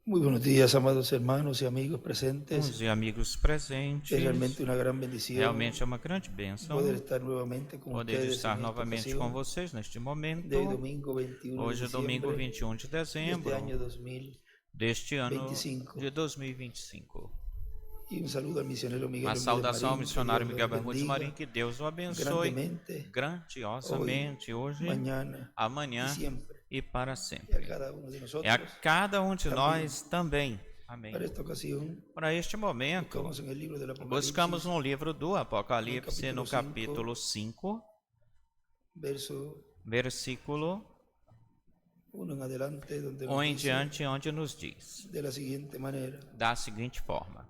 Muy buenos días, amados hermanos y amigos presentes. Irmãos e amigos presentes, Es realmente una gran bendición realmente é uma grande bênção poder estar nuevamente con poder ustedes estar en esta novamente ocasión com vocês neste momento. de domingo 21 Hoje de é domingo diciembre 21 de de este dezembro año 2025. deste ano de 2025. Y un saludo al misionero Miguel Uma Bermúdez saudação ao Marín, missionário que Miguel Dios Bermudes bendiga Marim, que Deus o abençoe grandemente grandiosamente hoje, mañana y amanhã siempre. e para Y sempre. a cada uno de nosotros. É a cada um de nós também. Amém. Para esta ocasión Para este momento, buscamos en el libro del Apocalipsis, buscamos no livro do Apocalipse, no capítulo 5, versículo uno en adelante, donde 1 nos em dice diante, onde nos diz de la siguiente manera: da seguinte forma: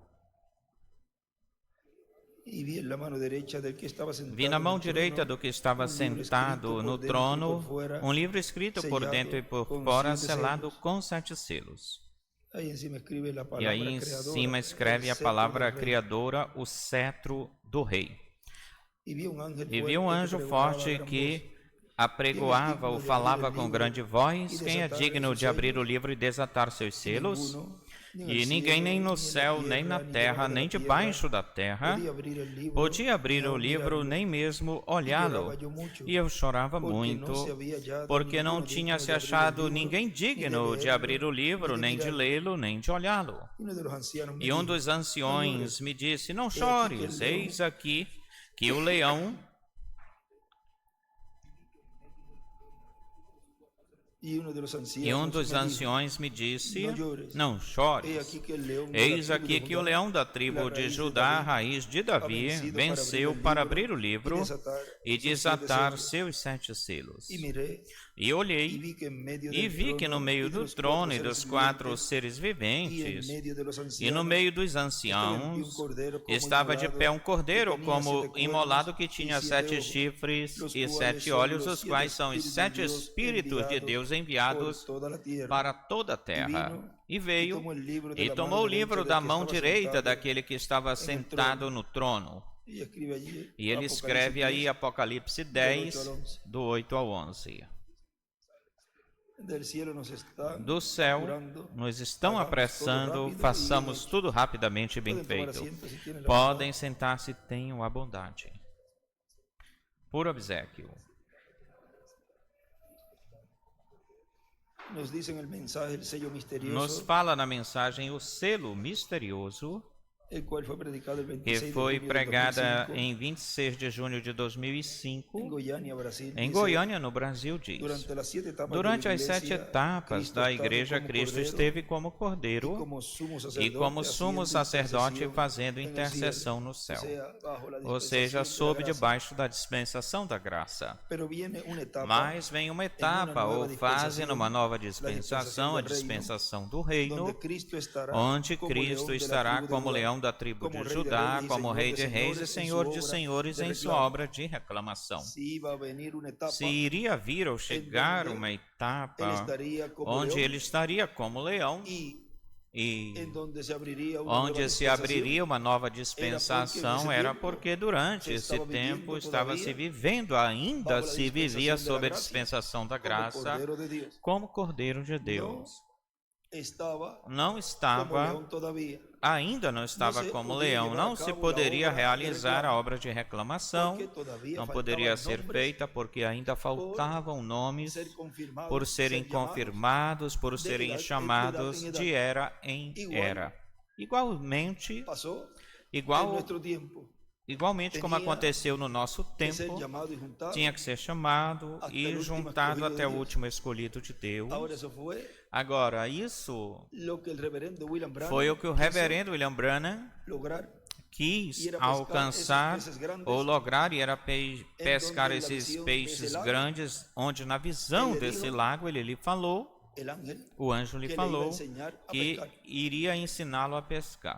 y vi en la mano derecha del que estaba sentado vi na mão en el direita trono do que estava un libro sentado escrito no por dentro y trono, por fuera, um livro escrito por sellado dentro e por com fora, 7 selado selos. com 7 selos. Ahí encima escribe la E palabra aí em creadora, cima escreve el a cetro palavra del rey. criadora, o cetro do rei. Y vi un ángel E vi um fuerte anjo que pregonaba a forte gran que voz: apregoava ou falava com grande voz: quem é digno de abrir o livro e desatar seus selos? E ninguém, nem no céu, nem na terra, nem debaixo da terra, podia abrir o livro, nem mesmo olhá-lo. E eu chorava muito, porque não tinha se achado ninguém digno de abrir o livro, nem de lê-lo, nem de olhá-lo. E um dos anciões me disse: não chores, eis aqui que o leão... E um dos anciões me disse: não chores, eis aqui que o leão da tribo de Judá, raiz de Davi, venceu para abrir o livro e desatar seus 7 selos. E olhei e vi que no meio do trono e dos 4 seres viventes e no meio dos anciãos estava de pé um cordeiro como imolado, que tinha 7 chifres e 7 olhos, os quais são os 7 Espíritos de Deus enviados para toda a terra. E veio e tomou o livro da mão direita daquele que estava sentado no trono. E ele escreve aí Apocalipse 10, do 8 ao 11. Do céu nos estão apressando, façamos tudo rapidamente e bem feito. Podem sentar-se, tenham a bondade. Por obséquio. Nos fala na mensagem o selo misterioso, que foi pregada em 26 de junho de 2005, em Goiânia, no Brasil, diz: durante as 7 etapas da Igreja, Cristo esteve como Cordeiro e como sumo sacerdote fazendo intercessão no céu, ou seja, sob debaixo da dispensação da graça. Mas vem uma etapa ou fase numa nova dispensação, a dispensação do reino, onde Cristo estará como leão da tribo de Judá, como Rei de Reis e Senhor de Senhores em sua obra de reclamação. Se iria vir ou chegar uma etapa onde ele estaria como leão e onde se abriria uma nova dispensação, era porque durante esse tempo estava se vivendo, ainda se vivia sob a dispensação da graça, como Cordeiro de Deus. Ainda não estava como leão, não se poderia realizar a obra de reclamação, não poderia ser feita porque ainda faltavam nomes por serem confirmados, por serem chamados de era em era. Igualmente como aconteceu no nosso tempo, tinha que ser chamado e juntado até o último escolhido de Deus. Agora, isso foi o que o reverendo William Branham quis alcançar ou lograr, e era pescar esses peixes grandes, onde na visão desse lago ele lhe falou, o anjo lhe falou que iria ensiná-lo a pescar.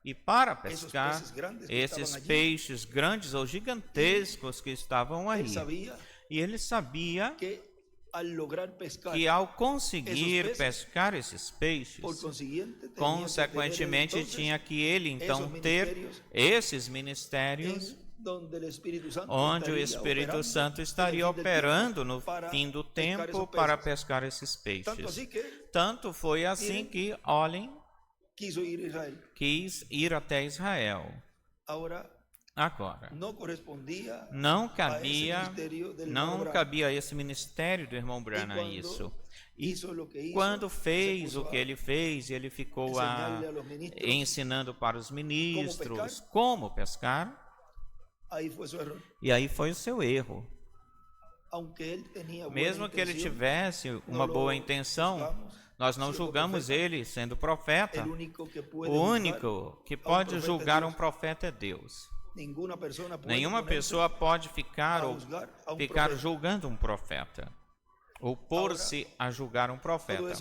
E para pescar esses peixes grandes ou gigantescos que estavam aí. E ele sabia que ao conseguir pescar esses peixes, consequentemente tinha que ele então ter esses ministérios onde o Espírito Santo estaria operando no fim do tempo para pescar esses peixes. Tanto foi assim que Olin quis ir até Israel. Agora, não cabia a esse ministério do irmão Branham isso. E quando fez o que ele fez, ele ficou ensinando para os ministros como pescar. E aí foi o seu erro. Mesmo que ele tivesse uma boa intenção, nós não julgamos ele sendo profeta. O único que pode julgar um profeta é Deus. Nenhuma pessoa pode ficar julgando um profeta, ou pôr-se a julgar um profeta.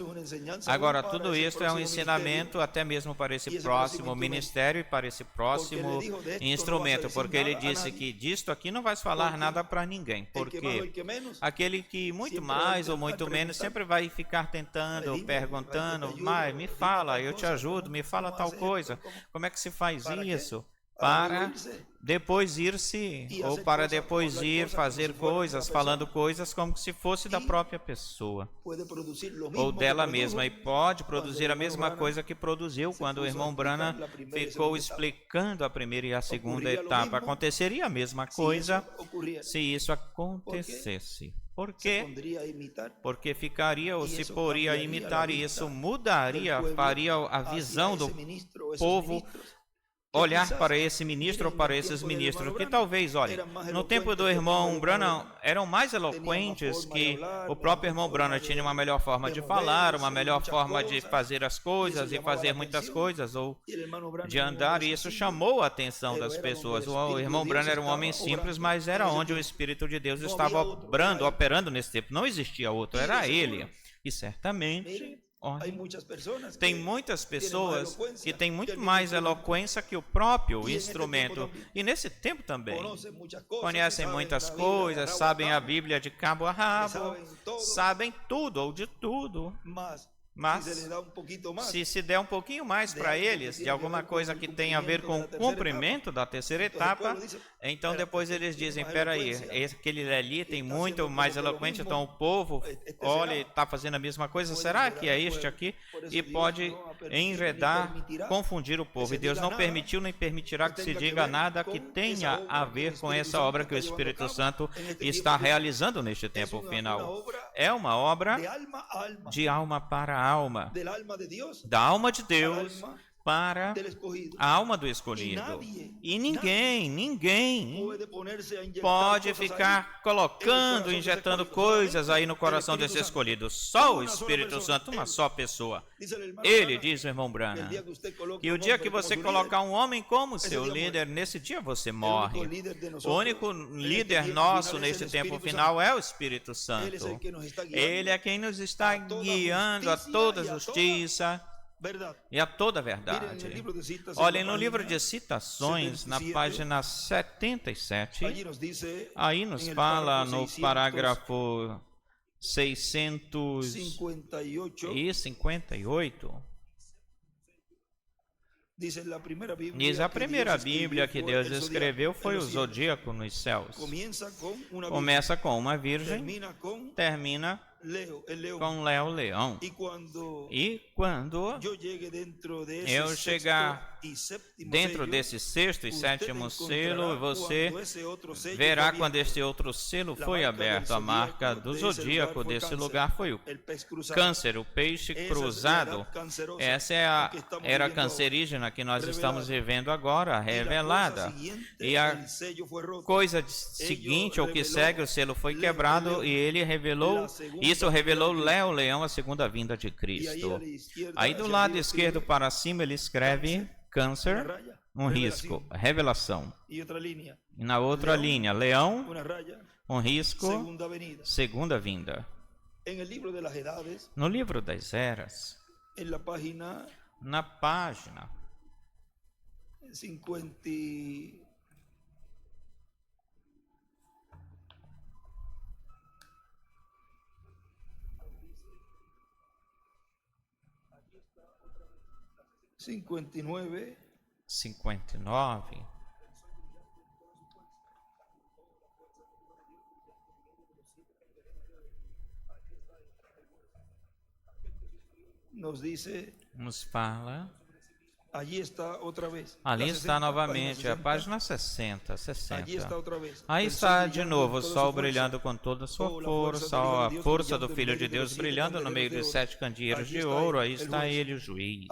Agora, tudo isso é um ensinamento até mesmo para esse próximo ministério e para esse próximo instrumento, porque ele disse que disto aqui não vai falar nada para ninguém, porque aquele que muito mais ou muito menos sempre vai ficar tentando, perguntando, mas me fala, eu te ajudo, me fala tal coisa, como é que se faz isso? Para depois ir-se, ou para depois ir fazer coisas, falando coisas como se fosse da própria pessoa, ou dela mesma, e pode produzir a mesma coisa que produziu quando o irmão Branham ficou explicando a primeira e a segunda etapa. Aconteceria a mesma coisa se isso acontecesse. Por quê? Porque ficaria ou se poria a imitar, e isso mudaria, faria a visão do povo olhar para esse ministro ou para esses ministros, que talvez, olha, no tempo do irmão Branham eram mais eloquentes que o próprio irmão Branham. Tinha uma melhor forma de falar, uma melhor forma de fazer as coisas e fazer muitas coisas, ou de andar, e isso chamou a atenção das pessoas. O irmão Branham era um homem simples, mas era onde o Espírito de Deus estava operando nesse tempo. Não existia outro, era ele. E certamente tem muitas pessoas que têm muito mais eloquência que o próprio instrumento. E nesse tempo também conhecem muitas coisas, sabem a Bíblia de cabo a rabo, sabem tudo ou de tudo. Mas se der um pouquinho mais para eles, de alguma coisa que tem a ver com o cumprimento da terceira etapa, então depois eles dizem, peraí, aquele ali tem muito mais eloquente, então o povo, olha, está fazendo a mesma coisa, será que é este aqui? E pode enredar, confundir o povo. E Deus não permitiu nem permitirá que se diga nada que tenha a ver com essa obra que o Espírito Santo está realizando neste tempo final. É uma obra de alma para alma, da alma de Deus para a alma do escolhido. E ninguém pode ficar colocando, injetando coisas aí no coração desse escolhido. Só o Espírito Santo, uma só pessoa. Ele, diz o irmão Branham, que o dia que você colocar um homem como seu líder, nesse dia você morre. O único líder nosso neste tempo final é o Espírito Santo. Ele é quem nos está guiando a toda justiça e a toda verdade. Olhem no livro de citações, na página 77, aí nos fala no parágrafo 658, diz a primeira Bíblia que Deus escreveu foi o zodíaco nos céus. Começa com uma virgem, termina com Léo, leão. E quando eu chegar dentro desse sexto e sétimo selo, você verá quando este outro selo foi aberto. A marca do zodíaco desse lugar foi o câncer, o peixe cruzado. Essa é a era cancerígena que nós estamos vivendo agora, revelada. E a coisa seguinte, ou que segue, o selo foi quebrado e ele revelou, isso revelou Léo, leão, a segunda vinda de Cristo. Aí do lado esquerdo para cima ele escreve câncer, um risco, revelação. E na outra linha, leão, um risco, segunda vinda. No livro das eras, na página 59, Nos fala. Ali está novamente, a página 60. Aí está de novo o sol brilhando com toda a sua força, a força do Filho de Deus brilhando no meio dos 7 candeeiros de ouro. Aí está ele, o juiz,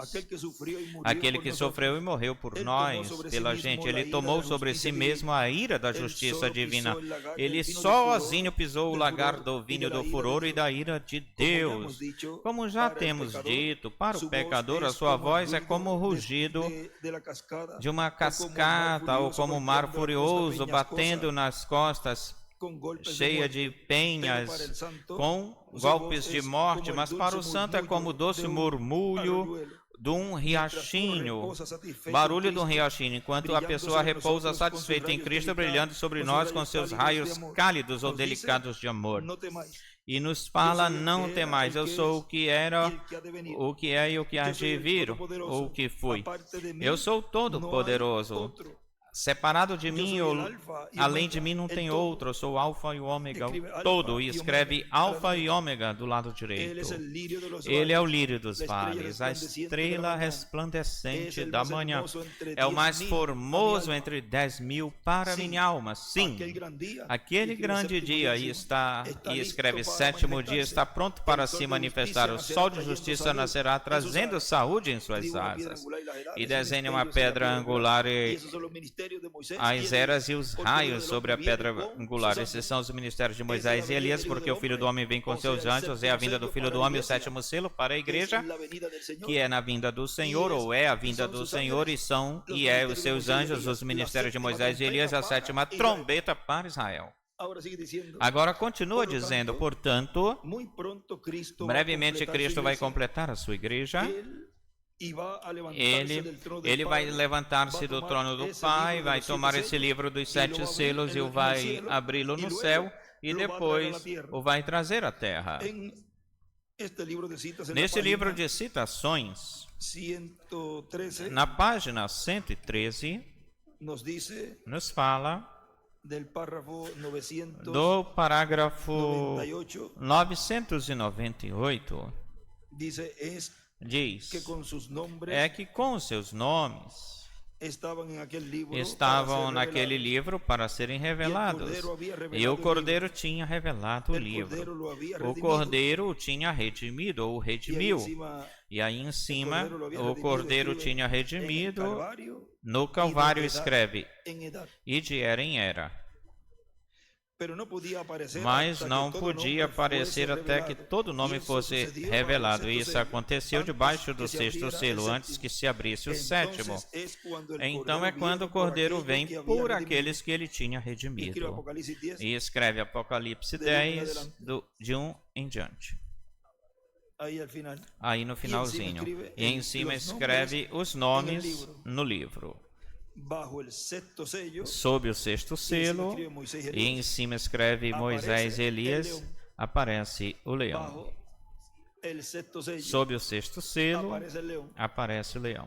aquele que sofreu e morreu por nós, pela gente. Ele tomou sobre si mesmo a ira da justiça divina. Ele sozinho pisou o lagar do vinho do furor e da ira de Deus. Como já temos dito, para o pecador a sua voz é como o rugido de uma cascata ou como um mar furioso batendo nas costas, cheia de penhas, com golpes de morte. Mas para o santo é como o doce murmúrio de um riachinho, barulho de um riachinho, enquanto a pessoa repousa satisfeita em Cristo, brilhando sobre nós com seus raios cálidos ou delicados de amor. E nos fala: não temais, eu sou o que era, o que é e o que há de vir, ou o que fui. Eu sou todo-poderoso. Separado de mim, além de mim não tem outro. Eu sou o Alfa e o Ômega, o todo. E escreve Alfa e Ômega do lado direito. Ele é o lírio dos vales, a estrela resplandecente da manhã. É o mais formoso entre 10.000 para minha alma. Sim, aquele grande dia aí está, e escreve sétimo dia, está pronto para se manifestar. O sol de justiça nascerá, trazendo saúde em suas asas. E desenha uma pedra angular e as eras e os raios sobre a pedra angular. Esses são os ministérios de Moisés e Elias, porque o Filho do Homem vem com seus anjos. É a vinda do Filho do Homem, o 7º selo para a igreja, que é na vinda do Senhor, ou é a vinda do Senhor, e é os seus anjos, os ministérios de Moisés e Elias, a 7ª trombeta para Israel. Agora continua dizendo, portanto, brevemente Cristo vai completar a sua igreja. Ele vai levantar-se do trono do Pai, vai tomar esse livro dos 7 selos e vai abri-lo no céu, e depois o vai trazer à terra. Nesse livro de citações, na página 113, nos fala do parágrafo 998, diz que com seus nomes estavam naquele livro para serem revelados, e o Cordeiro tinha revelado o livro. O Cordeiro o tinha redimido, ou redimiu, e aí em cima o Cordeiro tinha redimido. No Calvário escreve, e de era em era. Mas não podia aparecer até que todo nome fosse revelado. E isso aconteceu debaixo do 6º selo, antes que se abrisse o 7º. Então é quando o Cordeiro vem por aqueles que ele tinha redimido. E escreve Apocalipse 10, de 1 em diante. Aí no finalzinho. E em cima escreve os nomes no livro. Sob o 6º selo, e em cima escreve Moisés e Elias, aparece o leão. Sob o 6º selo, aparece o leão.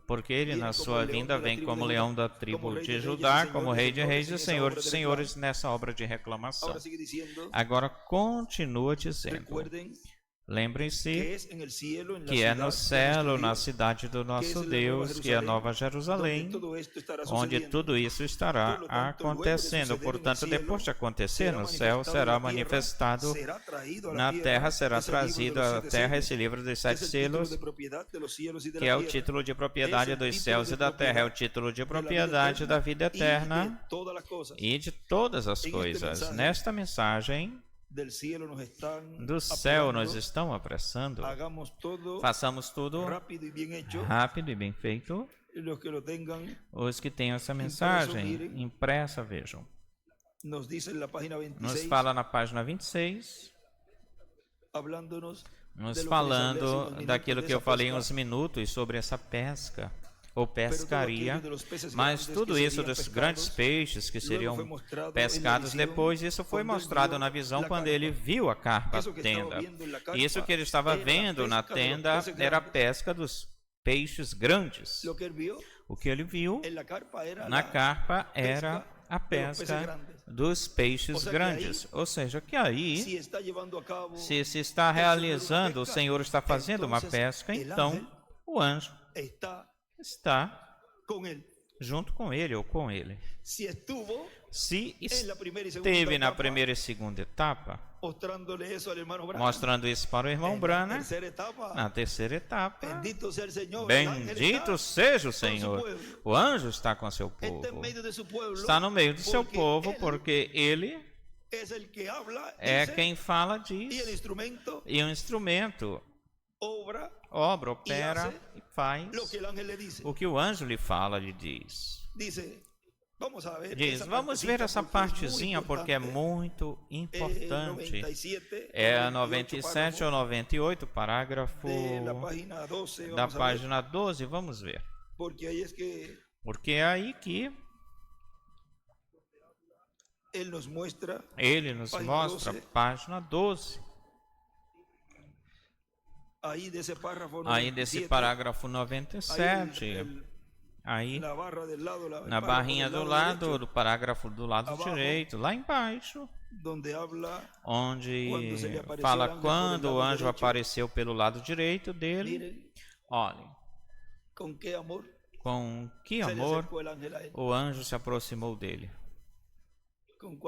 Porque ele, na sua vinda, vem como leão da tribo de Judá, como rei de reis e senhor de senhores, nessa obra de reclamação. Agora continua dizendo: lembrem-se que é no céu, na cidade do nosso Deus, que é a Nova Jerusalém, onde tudo isso estará acontecendo. Portanto, depois de acontecer no céu, será manifestado na terra, será trazido à terra esse livro dos 7 selos, que é o título de propriedade dos céus e da terra, é o título de propriedade da vida eterna e de todas as coisas. Nesta mensagem do céu nos estão apressando. Façamos tudo rápido e bem feito. Os que têm essa mensagem impressa, vejam. Nos fala na página 26, nos falando daquilo que eu falei uns minutos sobre essa pesca ou pescaria, mas tudo isso dos grandes peixes que seriam pescados depois, isso foi mostrado na visão quando ele viu a carpa tenda. Isso que ele estava vendo na tenda era a pesca dos peixes grandes. O que ele viu na carpa era a pesca dos peixes grandes. Ou seja, que aí, se se está realizando, o Senhor está fazendo uma pesca, então o anjo está junto com ele ou com ele. Se esteve na primeira e segunda etapa, mostrando isso para o irmão Branham, na terceira etapa, bendito seja o Senhor, o anjo está com seu povo, está no meio do seu povo, porque ele é quem fala, diz, e o instrumento obra, opera e faz o que o anjo lhe fala, lhe diz. Diz, vamos ver essa partezinha porque é muito importante. É a 97 ou 98, parágrafo da página 12, vamos ver. Porque é aí que ele nos mostra, página 12. Aí desse parágrafo 97, aí na barrinha do lado, do parágrafo do lado direito, lá embaixo, onde fala quando o anjo apareceu pelo lado direito dele, olhem, com que amor o anjo se aproximou dele, com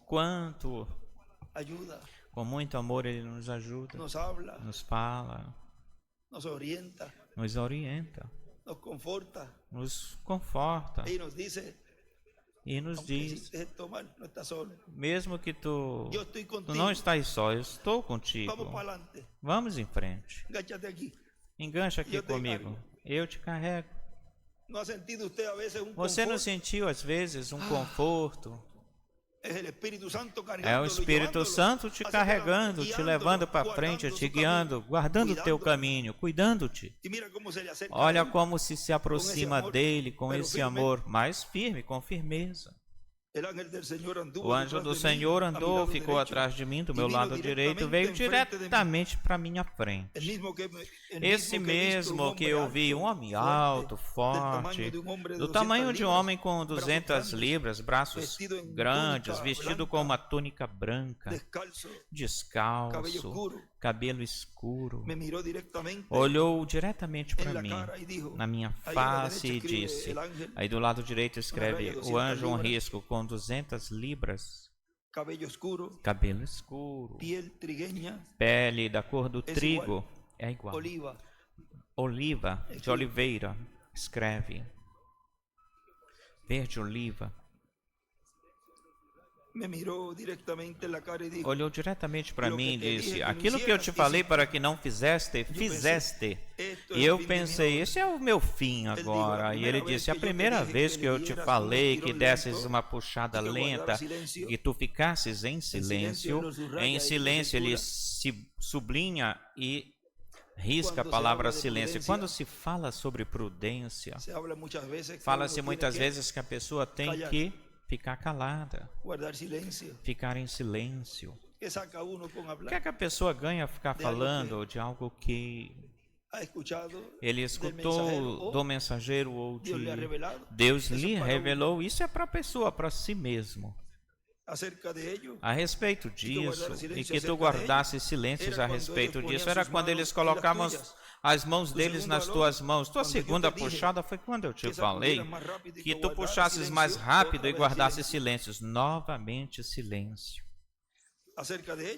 quanto com muito amor ele nos ajuda, nos fala, nos orienta, nos conforta e nos diz, mesmo que tu não estás só, eu estou contigo, vamos em frente, engancha aqui comigo, eu te carrego. Você não sentiu às vezes um conforto? É o Espírito Santo te carregando, te levando para frente, te guiando, guardando o teu caminho, cuidando-te. Olha como se aproxima dele com esse amor mais firme, com firmeza. O anjo do Senhor andou, ficou atrás de mim, do meu lado direito, veio diretamente para minha frente. Esse mesmo que eu vi, um homem alto, forte, do tamanho de um homem com 200 libras, braços grandes, vestido com uma túnica branca, descalço, cabelo escuro, olhou diretamente para mim, na minha face e disse, aí do lado direito escreve, o anjo um risco com 200 libras, cabelo escuro, pele da cor do trigo, é igual, oliva, de oliveira, escreve, verde oliva. Olhou diretamente para mim e disse, aquilo que eu te falei para que não fizeste, fizeste. E eu pensei, esse é o meu fim agora. E ele disse, a primeira vez que eu te falei que desses uma puxada lenta e tu ficasses em silêncio ele se sublinha e risca a palavra silêncio. Quando se fala sobre prudência, fala-se muitas vezes que a pessoa tem que ficar calada, ficar em silêncio. O que é que a pessoa ganha a ficar falando de algo que ele escutou do mensageiro ou de Deus lhe revelou? Isso é para a pessoa, para si mesmo. A respeito disso, e que tu guardasses silêncios a respeito disso, era quando eles colocavam as mãos deles nas tuas mãos. Tua segunda puxada foi quando eu te falei que tu puxasses mais rápido e guardasses silêncios. Novamente silêncio.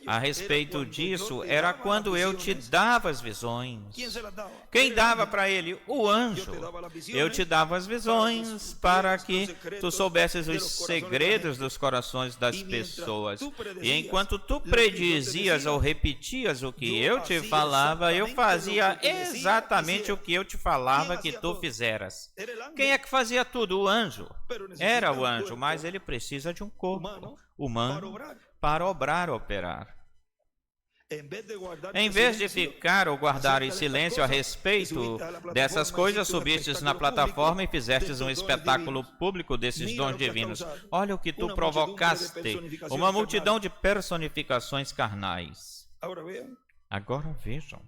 A respeito disso, era quando eu te dava as visões. Quem dava para ele? O anjo. Eu te dava as visões para que tu soubesses os segredos dos corações das pessoas. E enquanto tu predizias ou repetias o que eu te falava, eu fazia exatamente o que eu te falava que tu fizeras. Quem é que fazia tudo? O anjo. Era o anjo, mas ele precisa de um corpo humano para obrar, operar. Em vez de ficar ou guardar em silêncio a respeito dessas coisas, subistes na plataforma e fizestes um espetáculo público desses dons divinos. Olha o que tu provocaste, uma multidão de personificações carnais. Agora vejam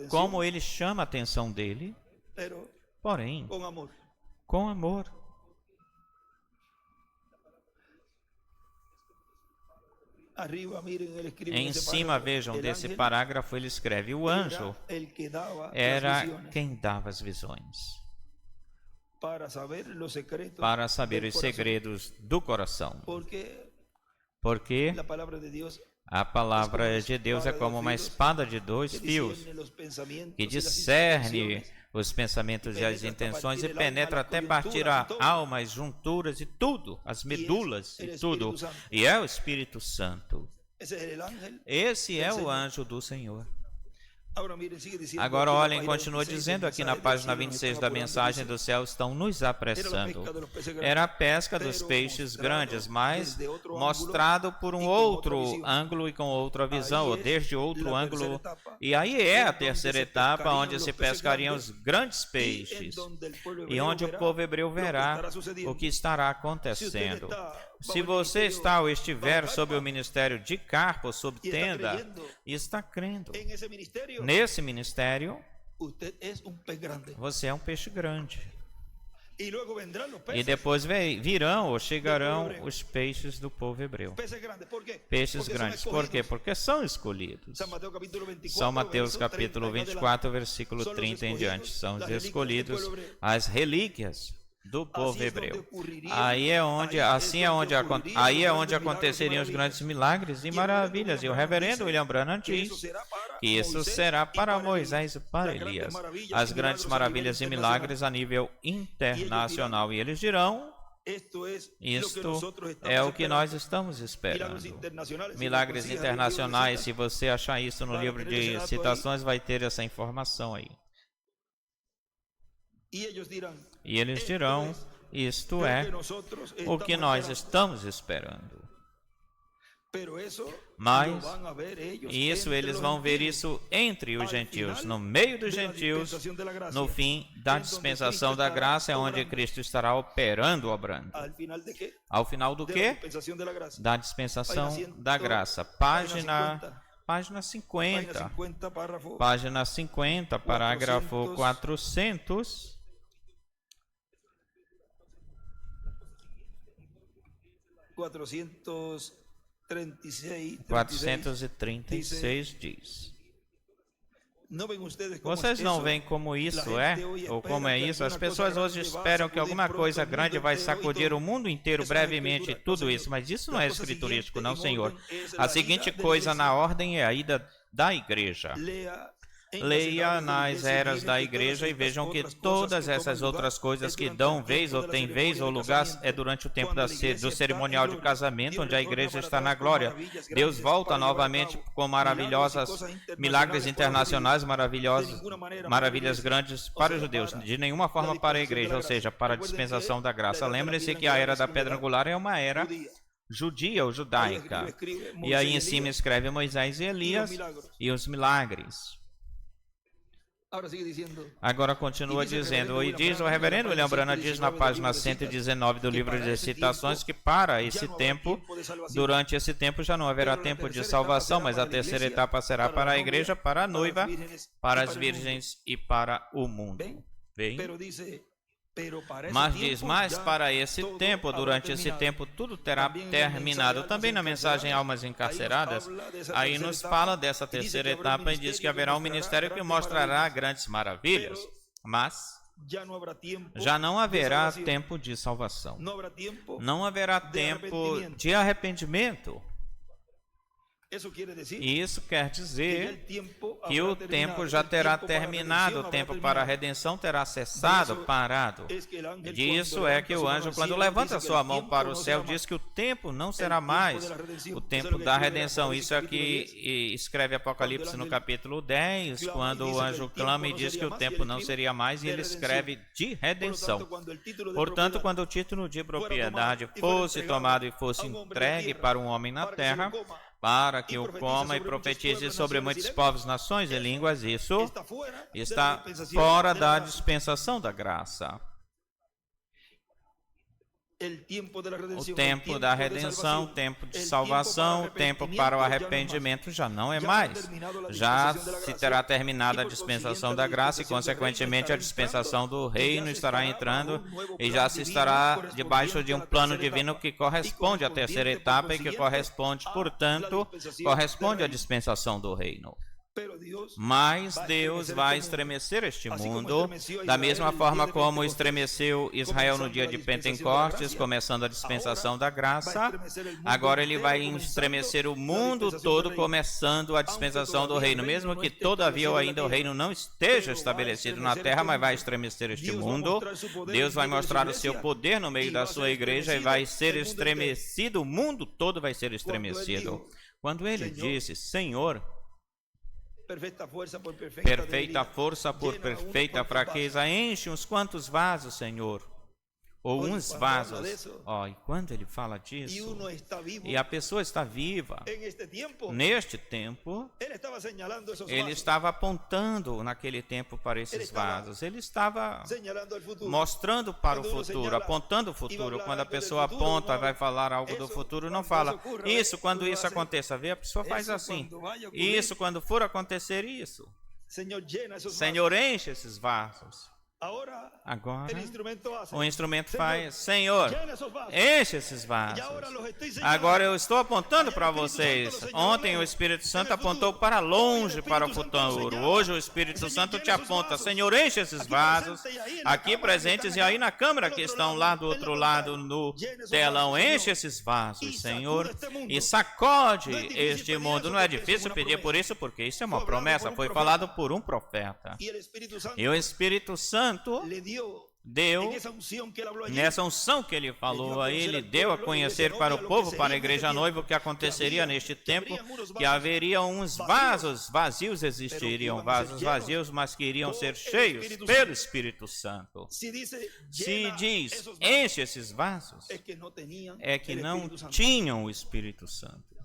como ele chama a atenção dele, porém, com amor. Em cima, vejam, desse parágrafo ele escreve: o anjo era quem dava as visões, para saber os segredos do coração. Porque a palavra de Deus é como uma espada de dois fios, que discerne os pensamentos e as intenções e penetra até partir a alma, as junturas e tudo, as medulas e tudo. E é o Espírito Santo. Esse é o anjo do Senhor. Agora olhem, continua dizendo aqui na página 26 da mensagem do céu: estão nos apressando. Era a pesca dos peixes grandes, mas mostrado por um outro ângulo e com outra visão, ou desde outro ângulo. E aí é a terceira etapa, onde se pescariam os grandes peixes, e onde o povo hebreu verá o que estará acontecendo. Se você está ou estiver sob o ministério de Carpo, sob tenda, e está crendo nesse ministério, você é um peixe grande. E depois virão ou chegarão os peixes do povo hebreu. Peixes grandes. Por quê? Porque são escolhidos. São Mateus capítulo 24, versículo 30 em diante. São os escolhidos, as relíquias do povo hebreu. Aí é onde aconteceriam os grandes milagres e maravilhas. E o reverendo William Branham diz que isso será para Moisés e para Elias, as grandes maravilhas e milagres a nível internacional. E eles dirão: isto é o que nós estamos esperando. Milagres internacionais. Se você achar isso no livro de citações, vai ter essa informação aí. E eles dirão: isto é o que nós estamos esperando. Mas isso eles vão ver isso entre os gentios, no meio dos gentios, no fim da dispensação da graça, é onde Cristo estará operando, obrando. Ao final do quê? Da dispensação da graça. Página 50. Página 50, parágrafo 400. 436 diz: vocês não veem como isso é? Ou como é isso? As pessoas hoje esperam que alguma coisa grande vai sacudir o mundo inteiro brevemente, tudo isso. Mas isso não é escriturístico, não, Senhor. A seguinte coisa na ordem é a ida da igreja. Leia nas eras da igreja e vejam que todas essas outras coisas que dão vez ou têm vez ou lugar é durante o tempo do cerimonial de casamento, onde a igreja está na glória. Deus volta novamente com maravilhosas milagres internacionais, maravilhas grandes para os judeus, de nenhuma forma para a igreja, ou seja, para a dispensação da graça. Lembre-se que a era da pedra angular é uma era judia ou judaica. E aí em cima escreve Moisés e Elias e os milagres. Agora continua dizendo, e diz o reverendo William Branham, diz na página 119 do livro de citações, que para esse tempo, durante esse tempo já não haverá tempo de salvação, mas a terceira etapa será para a igreja, para a noiva, para as virgens e para o mundo. Bem? Mas diz, mas para esse tempo, durante esse tempo, tudo terá terminado. Também na mensagem Almas Encarceradas, aí nos fala dessa terceira etapa e diz que haverá um ministério que mostrará grandes maravilhas, mas já não haverá tempo de salvação. Não haverá tempo de arrependimento. Isso quer dizer que o tempo já terá terminado, o tempo para a redenção terá cessado, parado. Disso é que o anjo, quando levanta sua mão para o céu, diz que o tempo não será mais o tempo da redenção. Isso é que escreve Apocalipse no capítulo 10, quando o anjo clama e diz que o tempo não seria mais, e ele escreve de redenção. Portanto, quando o título de propriedade fosse tomado e fosse entregue para um homem na terra, para que o coma e profetize sobre muitos povos, nações e línguas, isso está fora da dispensação da graça. O tempo da redenção, o tempo de salvação, o tempo para o arrependimento já não é mais. Já se terá terminado a dispensação da graça e, consequentemente, a dispensação do reino estará entrando e já se estará debaixo de um plano divino que corresponde à terceira etapa e que corresponde, portanto, corresponde à dispensação do reino. Mas Deus vai estremecer este mundo, da mesma forma como estremeceu Israel no dia de Pentecostes, começando a dispensação da graça. Agora Ele vai estremecer o mundo todo, começando a dispensação do reino. Mesmo que, todavia, ainda o reino não esteja estabelecido na terra, mas vai estremecer este mundo. Deus vai mostrar o seu poder no meio da sua igreja e vai ser estremecido, o mundo todo vai ser estremecido. Quando Ele disse, Senhor, perfeita força por perfeita fraqueza, enche uns quantos vasos, Senhor, ou uns vasos. E quando Ele fala disso, e a pessoa está viva, neste tempo, Ele estava apontando naquele tempo para esses vasos. Ele estava mostrando para o futuro, apontando o futuro. Quando a pessoa aponta, vai falar algo do futuro, não fala, isso, quando isso aconteça. Vê, a pessoa faz assim. Isso, quando for acontecer isso. Senhor, enche esses vasos. Agora, o instrumento faz, Senhor, enche esses vasos. Agora eu estou apontando para vocês. Ontem o Espírito Santo apontou para longe, para o futuro. Hoje o Espírito Santo te aponta, Senhor, enche esses vasos. Aqui presentes e aí na câmera que estão lá do outro lado no telão. Enche esses vasos, Senhor, e sacode este mundo. Não é difícil pedir por isso, porque isso é uma promessa. Foi falado por um profeta. E o Espírito Santo deu, nessa unção que Ele falou a Ele, deu a conhecer para o povo, para a igreja noiva, o que aconteceria neste tempo, que haveria uns vasos vazios, existiriam vasos vazios, mas que iriam ser cheios pelo Espírito Santo. Se diz, enche esses vasos, é que não tinham o Espírito Santo.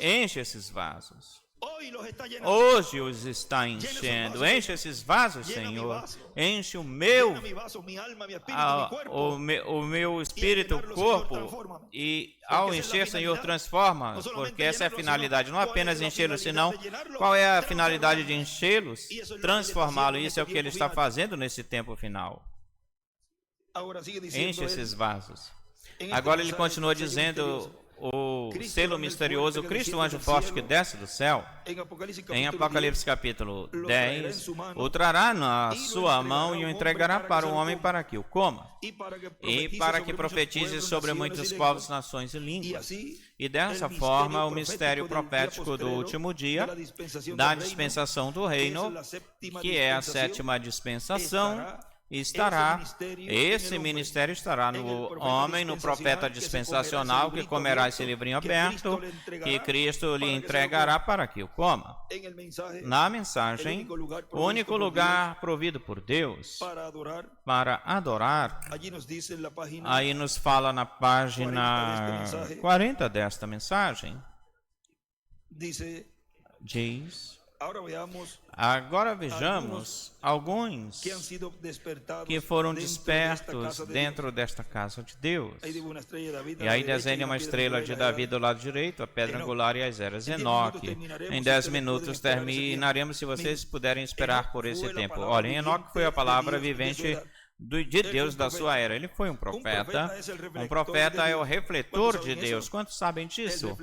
Enche esses vasos. Hoje os está enchendo. Enche esses vasos, Senhor. Enche o meu espírito, o corpo. E ao encher, Senhor, transforma. Porque essa é a finalidade. Não apenas enchê-los, senão qual é a finalidade de enchê-los? Transformá-los. Isso é o que Ele está fazendo nesse tempo final. Enche esses vasos. Agora Ele continua dizendo, o selo misterioso, o Cristo, o anjo forte que desce do céu, em Apocalipse capítulo 10, o trará na sua mão e o entregará para o homem para que o coma, e para que profetize sobre muitos povos, nações e línguas. E dessa forma, o mistério profético do último dia, da dispensação do reino, que é a sétima dispensação, esse ministério estará no homem, no profeta dispensacional, que comerá esse livrinho aberto, que Cristo lhe entregará para que o coma. Na mensagem, o único lugar provido por Deus para adorar, aí nos fala na página 40 desta mensagem, diz... Agora vejamos alguns que foram despertos dentro desta casa de Deus. E aí desenha uma estrela de Davi do lado direito, a pedra angular e as eras Enoque. Em 10 minutos terminaremos, se vocês puderem esperar por esse tempo. Olha, Enoque foi a palavra vivente de Deus da sua era. Ele foi um profeta. Um profeta é o refletor de Deus. Quantos sabem disso?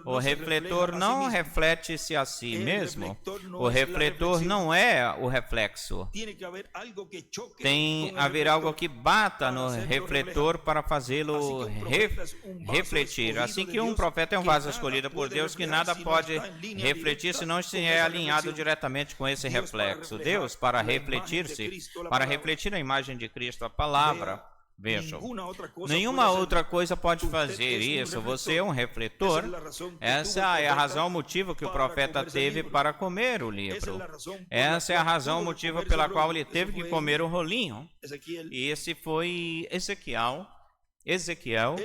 O refletor não reflete-se a si mesmo. O refletor não é o reflexo. Tem a haver algo que bata no refletor para fazê-lo refletir. Assim que um profeta é um vaso escolhido por Deus que nada pode refletir se não se é alinhado diretamente com esse reflexo. Deus, para refletir-se, para refletir a imagem de Cristo, a palavra, vejam, nenhuma outra coisa pode fazer isso. Você é um refletor. Essa é a razão, o motivo que o profeta teve para comer o livro. Essa é a razão, o motivo pela qual ele teve que comer o rolinho. E esse foi Ezequiel. Ezequiel,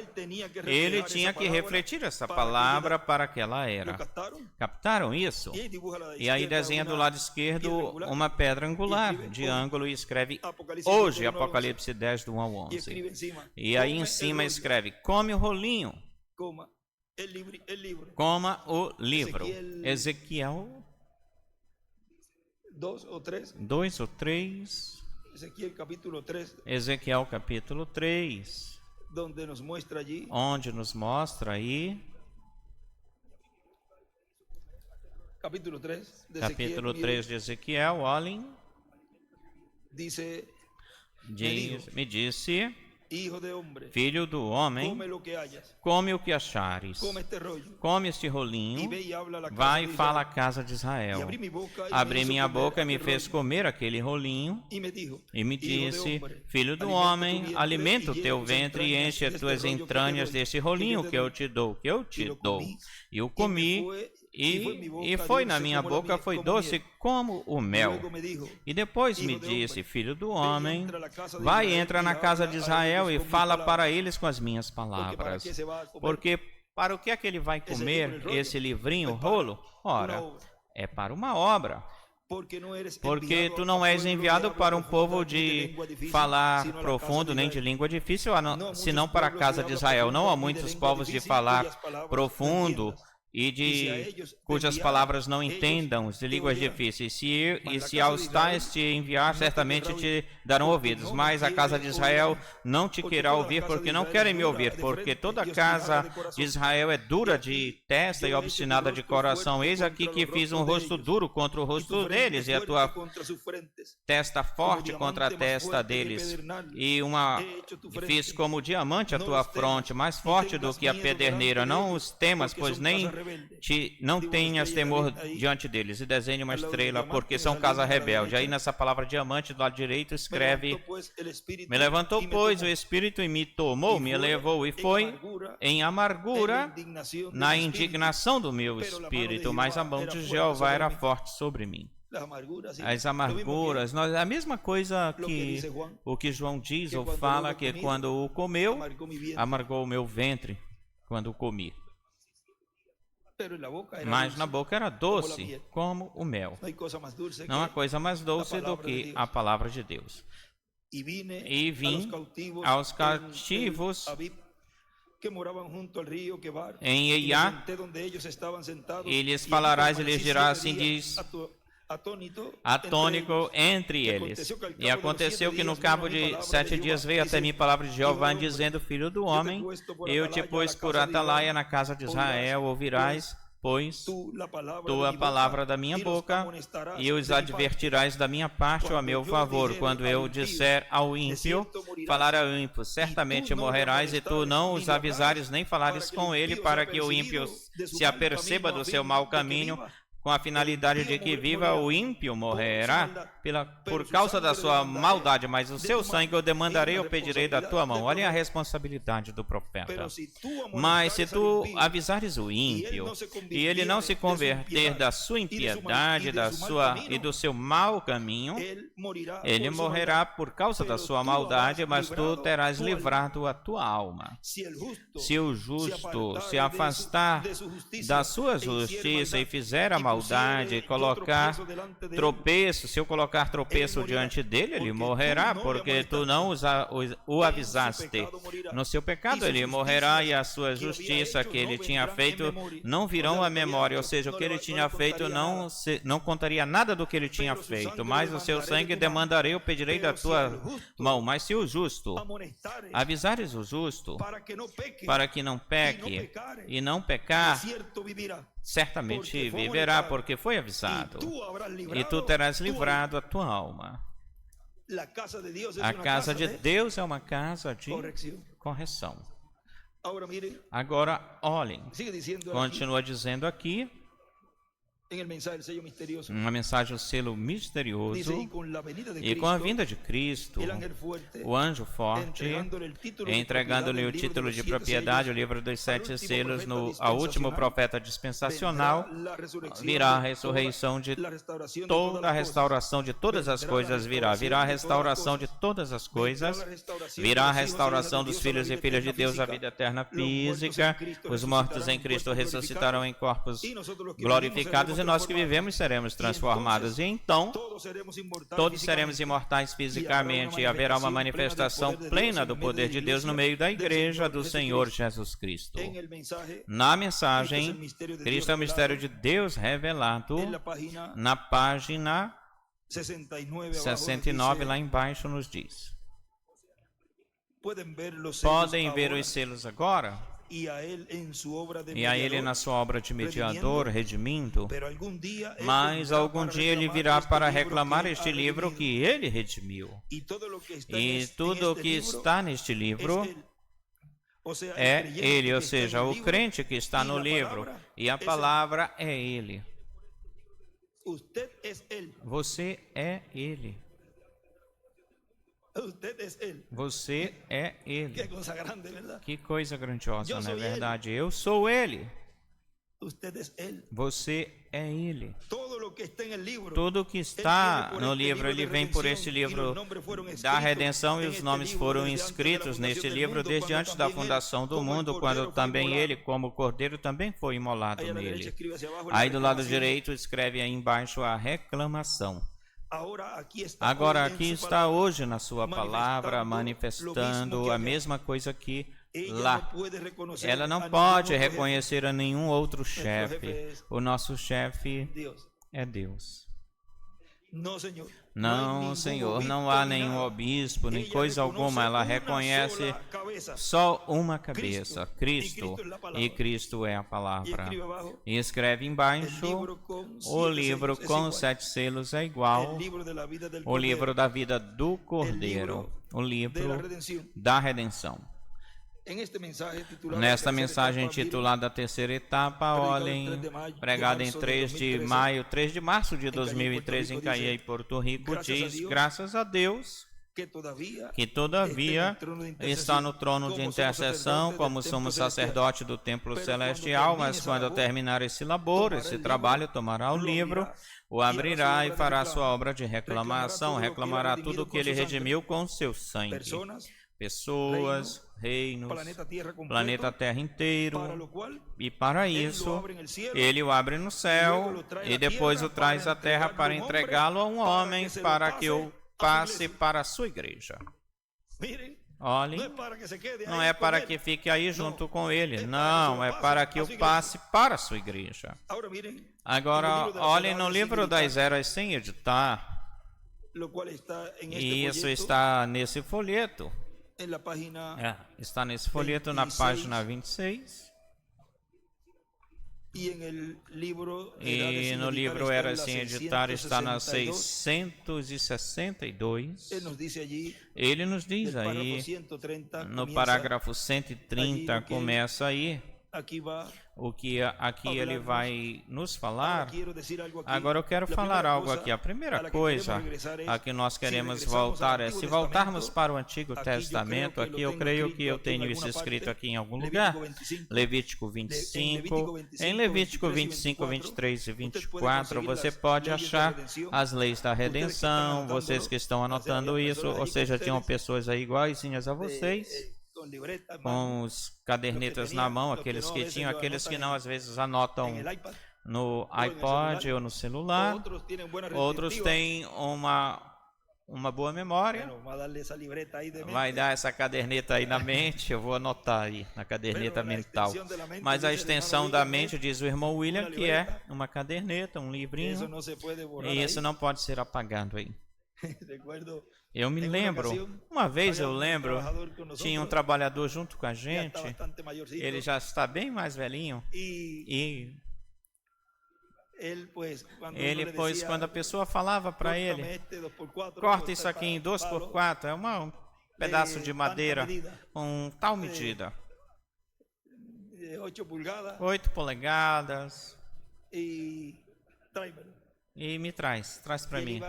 ele tinha que refletir essa palavra para que ela era. Captaram isso? E aí desenha do lado esquerdo uma pedra angular de ângulo e escreve hoje, Apocalipse 10, do 1 ao 11. E aí em cima escreve, come o rolinho, coma o livro. Ezequiel 2 ou 3. Ezequiel capítulo 3. Onde nos mostra aí. Capítulo 3 de Ezequiel, olhem. Me disse, filho do homem, come o que achares, come este rolinho, vai e fala à casa de Israel. Abri minha boca e me fez comer aquele rolinho, e me disse, filho do homem, alimenta o teu ventre e enche as tuas entranhas deste rolinho que eu te dou, E o comi, e foi na minha boca, foi doce como o mel. E depois me disse, filho do homem, vai e entra na casa de Israel e fala para eles com as minhas palavras. Porque para o que é que ele vai comer esse livrinho, rolo? Ora, é para uma obra. Porque tu não és enviado para um povo de falar profundo, nem de língua difícil, senão para a casa de Israel. Não há muitos povos de falar profundo e cujas palavras não entendam, de línguas difíceis. Se aos tais te enviar, certamente te darão ouvidos. Mas a casa de Israel não te querá ouvir, porque não querem me ouvir. Porque toda a casa de Israel é dura de testa e obstinada de coração. Eis aqui que fiz um rosto duro contra o rosto deles, e a tua testa forte contra a testa deles. E fiz como diamante a tua fronte, mais forte do que a pederneira. Não os temas, pois não tenhas temor diante deles. E desenhe uma estrela, porque são casa rebelde. Aí nessa palavra diamante, do lado direito, escreve, me levantou, pois, o Espírito e me tomou, me elevou, e foi em amargura, na indignação do meu espírito, mas a mão de Jeová era forte sobre mim. As amarguras, a mesma coisa que o que João diz ou fala, que quando o comeu, amargou o meu ventre, quando o comi. Mas na boca era doce, como o mel. Não há coisa mais doce do que a palavra de Deus. E vim aos cativos em Eiá, e lhes falarás e lhes dirás, assim diz, atônico entre eles. E aconteceu que no cabo de 7 dias veio até mim a palavra de Jeová, dizendo, filho do homem, eu te pus por atalaia na casa de Israel, ouvirás, pois, tu a palavra da minha boca, e os advertirás da minha parte a meu favor. Quando eu disser ao ímpio, falar ao ímpio, certamente morrerás, e tu não os avisares nem falares com ele, para que o ímpio se aperceba do seu mau caminho, com a finalidade de que viva. O ímpio morrerá por causa da sua maldade, mas o seu sangue eu demandarei, eu pedirei da tua mão. Olhem a responsabilidade do profeta. Mas se tu avisares o ímpio, e ele não se converter da sua impiedade e do seu mau caminho, ele morrerá por causa da sua maldade, mas tu terás livrado a tua alma. Se o justo se afastar da sua justiça e fizer a maldade, colocar tropeço, se eu colocar tropeço diante dele, ele morrerá, porque tu não o avisaste. No seu pecado ele morrerá, e a sua justiça que ele tinha feito não virão à memória, ou seja, o que ele tinha feito não contaria nada do que ele tinha feito, mas o seu sangue demandarei, eu pedirei da tua mão. Mas se o justo, avisares o justo, para que não peque, e não pecar, certamente viverá, porque foi avisado, e tu terás livrado a tua alma. A casa de Deus é uma casa de correção. Agora, olhem, continua dizendo aqui, uma mensagem, o selo misterioso, e com a vinda de Cristo, o anjo forte, entregando-lhe o título de propriedade, o livro dos 7 selos, ao último profeta dispensacional, virá a ressurreição de toda a restauração de todas as coisas, virá a restauração de todas as coisas, virá a restauração dos filhos e filhas de Deus, a vida eterna física, os mortos em Cristo ressuscitarão em corpos glorificados, e nós que vivemos seremos transformados, e então todos seremos imortais fisicamente, e haverá uma manifestação plena do poder de Deus no meio da igreja do Senhor Jesus Cristo. Na mensagem, Cristo é o mistério de Deus revelado, na página 69, lá embaixo nos diz. Podem ver os selos agora? E a ele na sua obra de mediador, redimindo, mas algum dia ele virá para reclamar este livro que ele redimiu. E tudo o que está neste livro é ele, ou seja, o crente que está no livro, e a palavra é ele. Você é ele. Você é ele. Que coisa grandiosa, não é verdade? Eu sou ele. Você é ele. Tudo o que está no livro, ele vem por este livro da redenção, e os nomes foram inscritos neste livro desde antes da fundação do mundo, quando também ele, como cordeiro, também foi imolado nele. Aí do lado direito escreve aí embaixo a reclamação. Agora aqui está hoje na sua palavra, manifestando a mesma coisa que lá. Ela não pode reconhecer a nenhum outro chefe. O nosso chefe é Deus. Não, Senhor, não há nenhum obispo, nem coisa alguma. Ela reconhece só uma cabeça, Cristo, e Cristo é a palavra. E escreve embaixo, o livro com os 7 selos é igual o livro da vida do Cordeiro, o livro da redenção. Nesta mensagem intitulada Terceira Etapa, olhem, pregada em 3 de março de 2013 em Caiei, Porto Rico, diz: graças a Deus que todavia está no trono de intercessão como sumo sacerdote do templo celestial, mas quando terminar esse labor, esse trabalho, tomará o livro, o abrirá e fará sua obra de reclamação, reclamará tudo o que ele redimiu com seu sangue. Pessoas, reinos, planeta Terra inteiro, e para isso ele o abre no céu e depois o traz à terra para entregá-lo a um homem para que o passe para a sua igreja. Olhem, não é para que fique aí junto com ele, não, é para que o passe para a sua igreja. Agora, olhem no livro das eras sem editar, e isso está nesse folheto. Está nesse folheto na página 26. E no livro Era Sem Editar está na 662. Ele nos diz aí, no parágrafo 130, começa aí, o que aqui ele vai nos falar. Agora eu quero falar algo aqui. A primeira coisa a que nós queremos voltar é, se voltarmos para o Antigo Testamento, aqui eu creio que eu tenho isso escrito aqui em algum lugar, Levítico 25, em Levítico 25, 23 e 24, você pode achar as leis da redenção, vocês que estão anotando isso, ou seja, tinham pessoas aí iguaizinhas a vocês, com os cadernetas na mão, aqueles que tinham, aqueles que não, às vezes anotam no iPod ou no celular. Outros têm uma boa memória. Vai dar essa caderneta aí na mente, eu vou anotar aí na caderneta mental. Mas a extensão da mente, diz o irmão William, que é uma caderneta, um livrinho, e isso não pode ser apagado aí. Eu me lembro, uma vez tinha um trabalhador junto com a gente, ele já está bem mais velhinho, e ele, pois, quando a pessoa falava para ele, corta isso aqui em 2x4, é um pedaço de madeira com tal medida, 8 polegadas, e me traz para mim.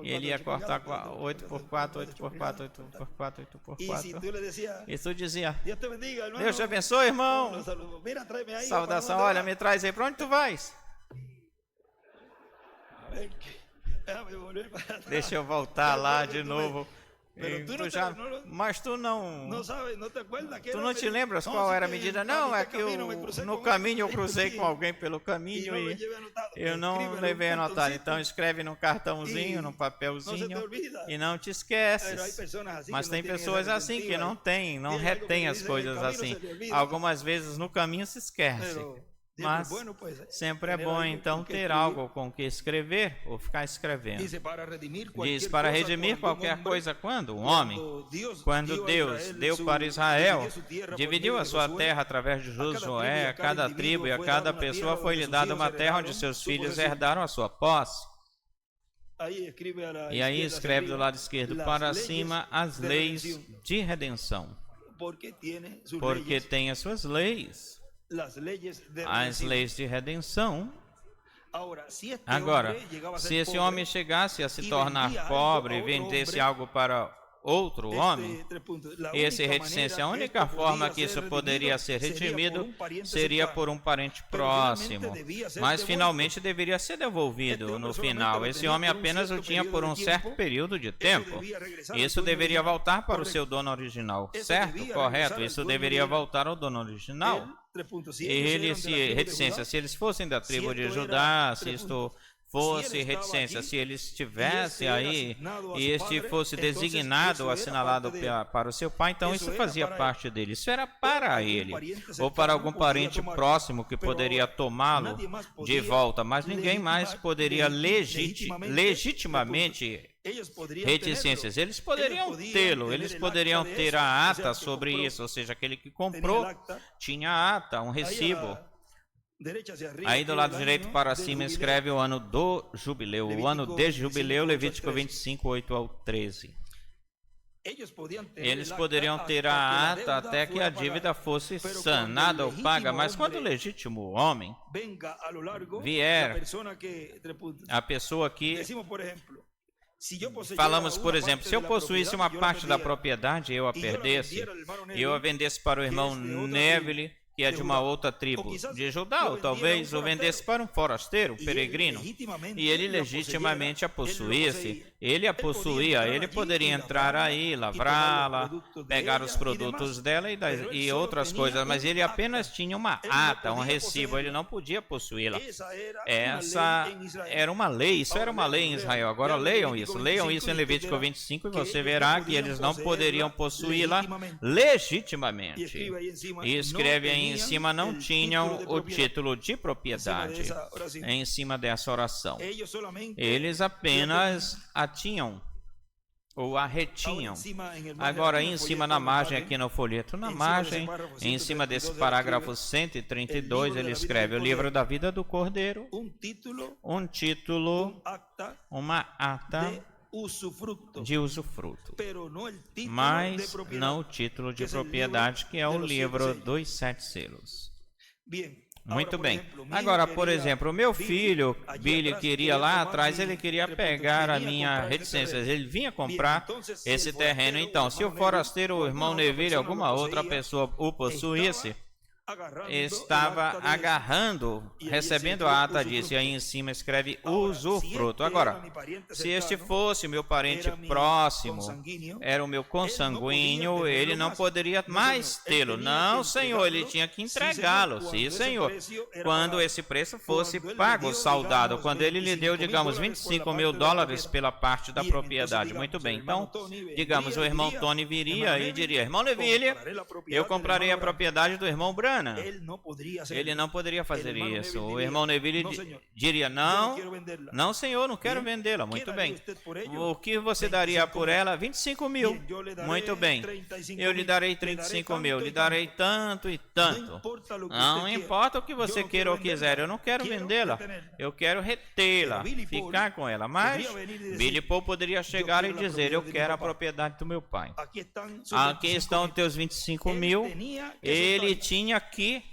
E ele ia cortar 8x4, 8x4, 8x4, 8x4. E tu dizia: Deus te abençoe, irmão. Saudação, olha, me traz aí. Para onde tu vais? Deixa eu voltar lá de novo. Mas tu não te lembras qual era a medida? Não, é que no caminho eu cruzei com alguém pelo caminho e eu não levei a anotar. Então escreve num cartãozinho, num papelzinho e não te esqueces. Mas tem pessoas assim que não retém as coisas assim. Algumas vezes no caminho se esquece. Mas sempre é bom então ter algo com que escrever ou ficar escrevendo. Diz para redimir qualquer coisa quando? Um homem. Quando Deus deu para Israel, dividiu a sua terra através de Josué, a cada tribo e a cada pessoa foi-lhe dada uma terra onde seus filhos herdaram a sua posse. E aí escreve do lado esquerdo para cima as leis de redenção. Porque tem as suas leis. As leis de redenção. Agora, se esse homem chegasse a se tornar pobre e vendesse algo para outro homem, essa reticência, a única forma que isso poderia ser redimido seria por um parente próximo, mas finalmente deveria ser devolvido no final. Esse homem apenas o tinha por um certo período de tempo. Isso deveria voltar para o seu dono original, certo? Correto? Isso deveria voltar ao dono original. Reticência, se eles fossem da tribo de Judá, se isto fosse reticência, se ele estivesse aí e este fosse designado, assinalado para o seu pai, então isso fazia parte dele, isso era para ele, ou para algum parente próximo que poderia tomá-lo de volta, mas ninguém mais poderia legitimamente reticências. Eles poderiam tê-lo, eles poderiam ter a ata sobre isso, ou seja, aquele que comprou tinha a ata, um recibo. Aí do lado direito para cima escreve o ano do jubileu, o ano de jubileu, Levítico 25, 8 ao 13. Eles poderiam ter a ata até que a dívida fosse sanada ou paga, mas quando o legítimo homem vier, a pessoa que... Falamos, por exemplo, se eu possuísse uma parte da propriedade e eu a perdesse, e eu a vendesse para o irmão Neville, que é de uma outra tribo de Judá, ou talvez o vendesse para um forasteiro, um peregrino, e ele legitimamente a possuísse, ele a possuía, ele poderia entrar aí, lavrá-la, pegar os produtos dela e outras coisas, mas ele apenas tinha uma ata, um recibo, ele não podia possuí-la. Essa era uma lei, isso era uma lei em Israel. Agora leiam isso em Levítico 25 e você verá que eles não poderiam possuí-la legitimamente. E escreve aí em cima, não tinham o título de propriedade em cima dessa oração. Eles apenas a tinham ou a retinham. Agora, aí em cima na margem, aqui no folheto, na margem, em cima desse parágrafo 132, ele escreve o livro da vida do Cordeiro, um título, uma ata de usufruto, mas não o título de propriedade, que é o livro dos 7 selos. Muito bem. Agora, por exemplo, o meu filho, Billy, queria lá atrás, ele queria pegar a minha reticência, ele vinha comprar esse terreno. Então, se o forasteiro, o irmão Neville, alguma outra pessoa o possuísse, estava agarrando, recebendo a ata disso, e aí em cima escreve usufruto. Agora, se este fosse meu parente próximo, era o meu consanguíneo, ele não poderia mais tê-lo. Não, senhor, ele tinha que entregá-lo. Sim, senhor. Quando esse preço fosse pago, saudado, quando ele lhe deu, digamos, $25.000 pela parte da propriedade. Muito bem, então, digamos, o irmão Tony viria e diria: irmão Neville, eu comprarei a propriedade do irmão Branham. Ele não poderia fazer isso. O irmão Neville diria: não, senhor, não quero vendê-la. Muito bem. O que você daria por ela? 25 mil. Muito bem. Eu lhe darei 35 mil. Lhe darei tanto e tanto. Não importa o que você queira ou quiser. Eu não quero vendê-la. Eu quero retê-la, ficar com ela. Mas Billy Paul poderia chegar e dizer: eu quero a propriedade do meu pai. Aqui estão os teus 25 mil. Ele tinha que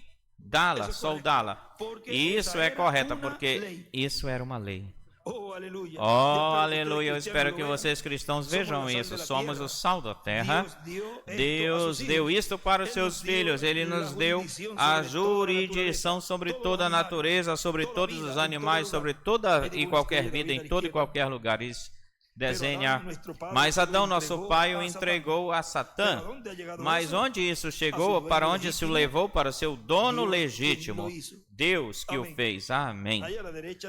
dá-la, soldá-la. E isso é correto, porque isso era uma lei. Oh, aleluia, eu espero que vocês cristãos vejam isso. Somos o sal da terra. Deus deu isto para os seus filhos. Ele nos deu a jurisdição sobre toda a natureza, sobre todos os animais, sobre toda e qualquer vida, em todo e qualquer lugar. Isso desenha. Mas Adão, nosso pai, o entregou a Satã. Mas onde isso chegou? Para onde se o levou? Para o seu dono legítimo. Deus que o fez. Amém.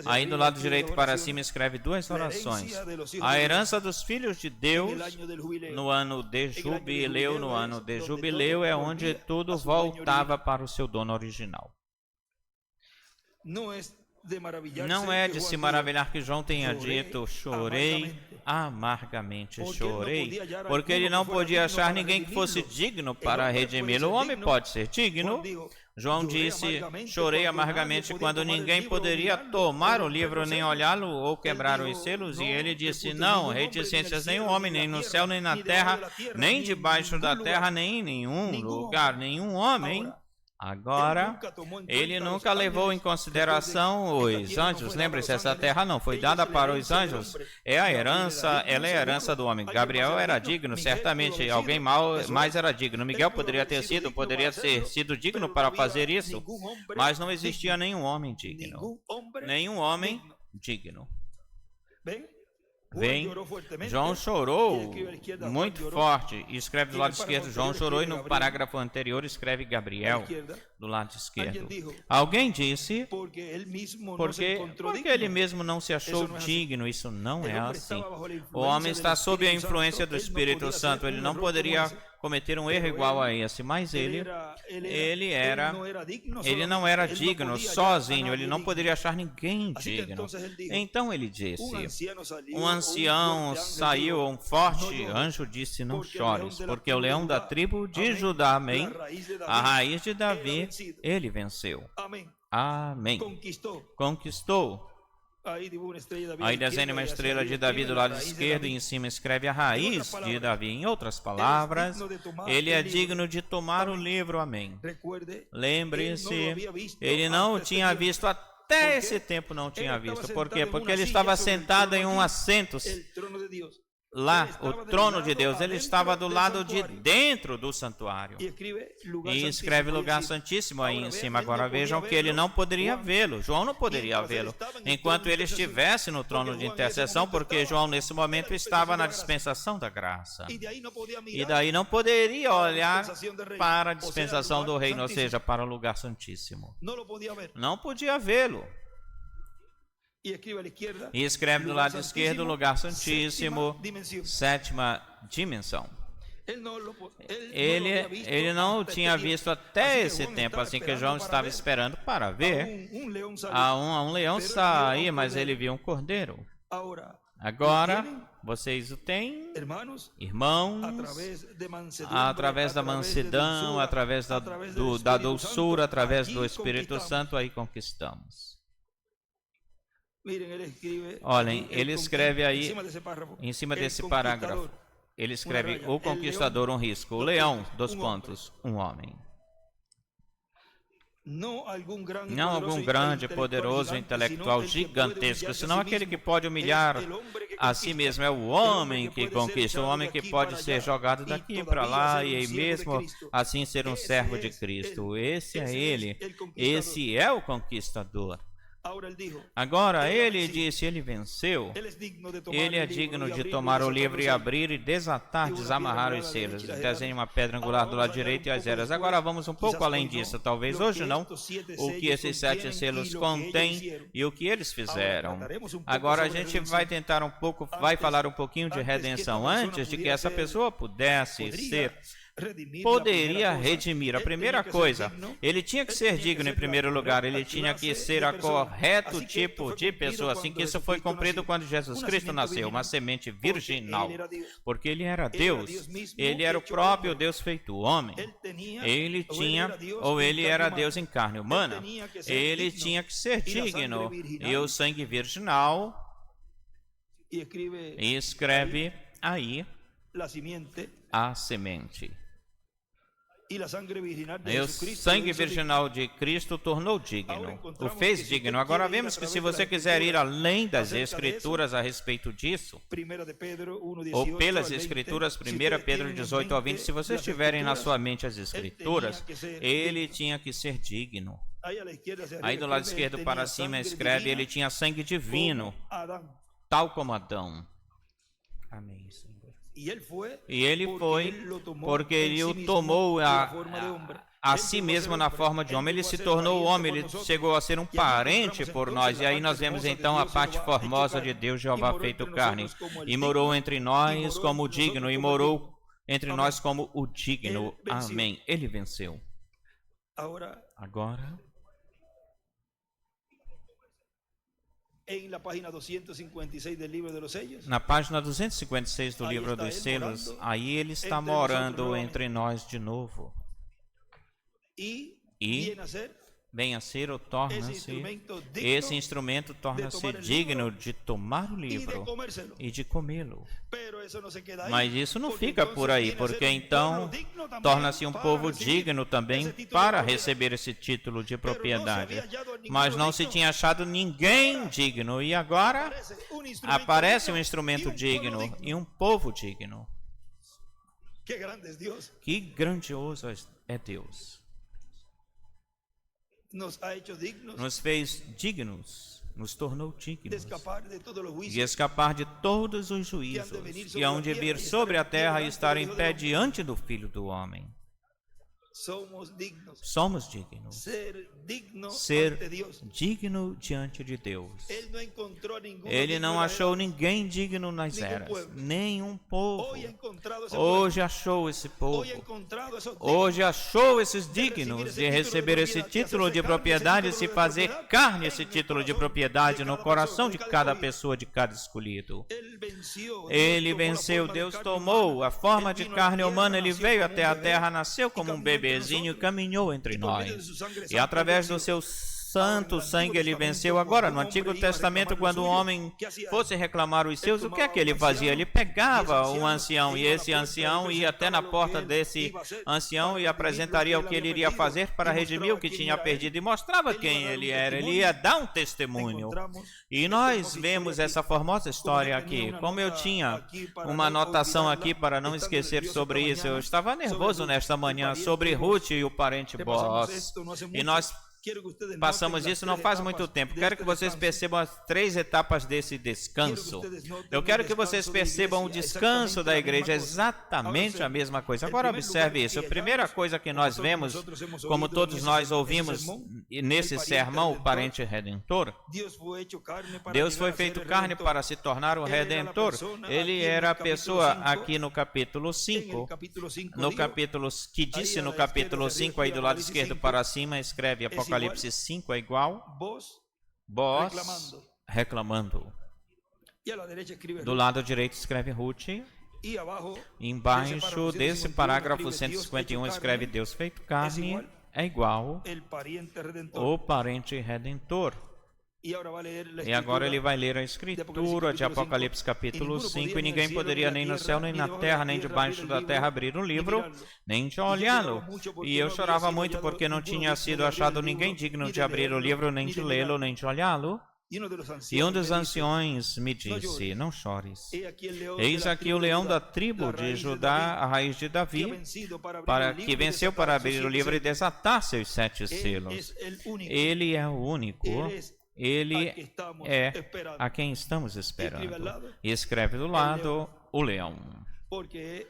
Aí do lado direito para cima escreve duas orações. A herança dos filhos de Deus no ano de jubileu. No ano de jubileu é onde tudo voltava para o seu dono original. Não é de se maravilhar que João tenha dito, chorei amargamente, chorei, porque ele não podia achar ninguém que fosse digno para redimi-lo. O homem pode ser digno. João disse, chorei amargamente quando ninguém poderia tomar o livro, nem olhá-lo ou quebrar os selos. E ele disse, não, reticências, nenhum homem, nem no céu, nem na terra, nem debaixo da terra, nem em nenhum lugar, nenhum homem. Agora, ele nunca levou em consideração os anjos. Lembre-se, essa terra não foi dada para os anjos. Ela é a herança do homem. Gabriel era digno, certamente. Alguém mais era digno. Miguel poderia ter sido digno para fazer isso. Mas não existia nenhum homem digno. Nenhum homem digno. Vem, João chorou muito forte. E escreve do lado esquerdo, João chorou, e no parágrafo anterior escreve Gabriel do lado esquerdo. Alguém disse, porque ele mesmo não se achou digno. Isso não é assim. O homem está sob a influência do Espírito Santo. Ele não poderia cometer um erro igual a esse, mas ele não era digno sozinho, ele não poderia achar ninguém digno. Então ele disse, um ancião saiu, um forte anjo disse, não chores, porque o leão da tribo de Judá, amém, a raiz de Davi, ele venceu. Amém. Conquistou. Aí desenha uma estrela de Davi do lado esquerdo e em cima escreve a raiz de Davi. Em outras palavras, ele é digno de tomar o livro. Amém. Lembre-se, ele não tinha visto, até esse tempo não tinha visto. Por quê? Porque ele estava sentado em um assento. Lá, o trono de Deus, ele estava do lado de dentro do santuário. E escreve lugar santíssimo aí em cima. Agora vejam que ele não poderia vê-lo. João não poderia vê-lo enquanto ele estivesse no trono de intercessão, porque João nesse momento estava na dispensação da graça. E daí não poderia olhar para a dispensação do reino, ou seja, para o lugar santíssimo. Não podia vê-lo. E escreve do lado esquerdo, lugar santíssimo, sétima dimensão. Ele não tinha visto até esse tempo, assim que João estava esperando para ver. Um leão sair, mas ele viu um cordeiro. Agora, vocês o têm, irmãos, através da mansidão, através da doçura, através do Espírito Santo, aí conquistamos. Olhem, ele escreve aí, em cima desse parágrafo, ele escreve o conquistador, um risco, o leão, dois pontos, um homem. Não algum grande, poderoso, intelectual gigantesco, senão aquele que pode humilhar a si mesmo. É o homem que conquista, o homem que pode ser jogado daqui para lá e mesmo assim ser um servo de Cristo. Esse é ele, esse é o conquistador. Agora ele disse, ele venceu, ele é digno de tomar o livro e abrir e desatar, desamarrar os selos. Desenhe uma pedra angular do lado direito e as eras. Agora vamos um pouco além disso, talvez hoje não, o que esses 7 selos contêm e o que eles fizeram. Agora a gente vai tentar vai falar um pouquinho de redenção, antes de que essa pessoa pudesse ser poderia redimir. A primeira coisa, ele tinha que ser digno em primeiro lugar, ele tinha que ser a correto tipo de pessoa, assim que isso foi cumprido quando Jesus Cristo nasceu, uma semente virginal, porque ele era Deus, ele era o próprio Deus feito homem, ele era Deus em carne humana, ele tinha que ser digno, e o sangue virginal, e escreve aí a semente. E o sangue virginal de Cristo tornou digno, o fez digno. Agora vemos que se você quiser ir além das Escrituras a respeito disso, ou pelas Escrituras, 1 Pedro 18 ao 20, se vocês tiverem na sua mente as Escrituras, ele tinha que ser digno. Aí do lado esquerdo para cima escreve, ele tinha sangue divino, tal como Adão. Amém, Senhor. E ele foi porque ele o tomou a si mesmo na forma de homem. Ele se tornou homem, ele chegou a ser um parente por nós. E aí nós vemos então a parte formosa de Deus, Jeová feito carne. E morou entre nós como digno, e morou entre nós como o digno. Amém. Ele venceu. Agora, na página 256 do livro dos selos, aí ele está morando entre nós de novo. E vem a ser ou torna-se, esse instrumento torna-se digno de tomar o livro e de comê-lo. Mas isso não fica por aí, porque então torna-se um povo digno também para receber esse título de propriedade. Mas não se tinha achado ninguém digno, e agora aparece um instrumento digno e um povo digno. Que grandioso é Deus! Nos fez dignos, nos tornou dignos de escapar de todos os juízos e hão de vir sobre a terra e estar em pé diante do Filho do Homem. Somos dignos. Ser digno diante de Deus. Ele não achou ninguém digno nas eras, nenhum povo. Hoje achou esse povo. Hoje achou esses dignos de receber esse título de propriedade e se fazer carne esse título de propriedade no coração de cada pessoa, de cada escolhido. Ele venceu, Deus tomou a forma de carne humana, ele veio até a terra, nasceu como um bebezinho, caminhou entre nós. E através do seu santo sangue ele venceu. Agora, no Antigo Testamento, quando o homem fosse reclamar os seus, o que é que ele fazia? Ele pegava um ancião, e esse ancião ia até na porta desse ancião e apresentaria o que ele iria fazer para redimir o que tinha perdido, e mostrava quem ele era. Ele ia dar um testemunho. E nós vemos essa formosa história aqui. Como eu tinha uma anotação aqui para não esquecer sobre isso, eu estava nervoso nesta manhã sobre Ruth e o parente Boaz. E nós passamos isso não faz muito tempo. Quero que vocês percebam as 3 etapas desse descanso. Eu quero que vocês percebam o descanso da igreja, exatamente a mesma coisa. Agora observe isso. A primeira coisa que nós vemos, como todos nós ouvimos nesse sermão, o parente redentor, Deus foi feito carne para se tornar o redentor. Ele era a pessoa aqui no capítulo 5, que disse no capítulo 5, aí do lado esquerdo para cima, escreve Apocalipse 5 é igual, Boaz reclamando. Do lado direito escreve Ruth. Embaixo desse parágrafo 151 escreve Deus feito carne é igual o parente redentor. E agora ele vai ler a escritura de Apocalipse capítulo 5, e ninguém poderia nem no céu, nem na terra, nem debaixo da terra abrir o livro, nem de olhá-lo. E eu chorava muito porque não tinha sido achado ninguém digno de abrir o livro, nem de lê-lo, nem de olhá-lo. E um dos anciões me disse, não chores. Eis aqui o leão da tribo de Judá, a raiz de Davi, que venceu para abrir o livro e desatar seus 7 selos. Ele é o único. Ele é a quem estamos esperando. E escreve do lado o leão. Porque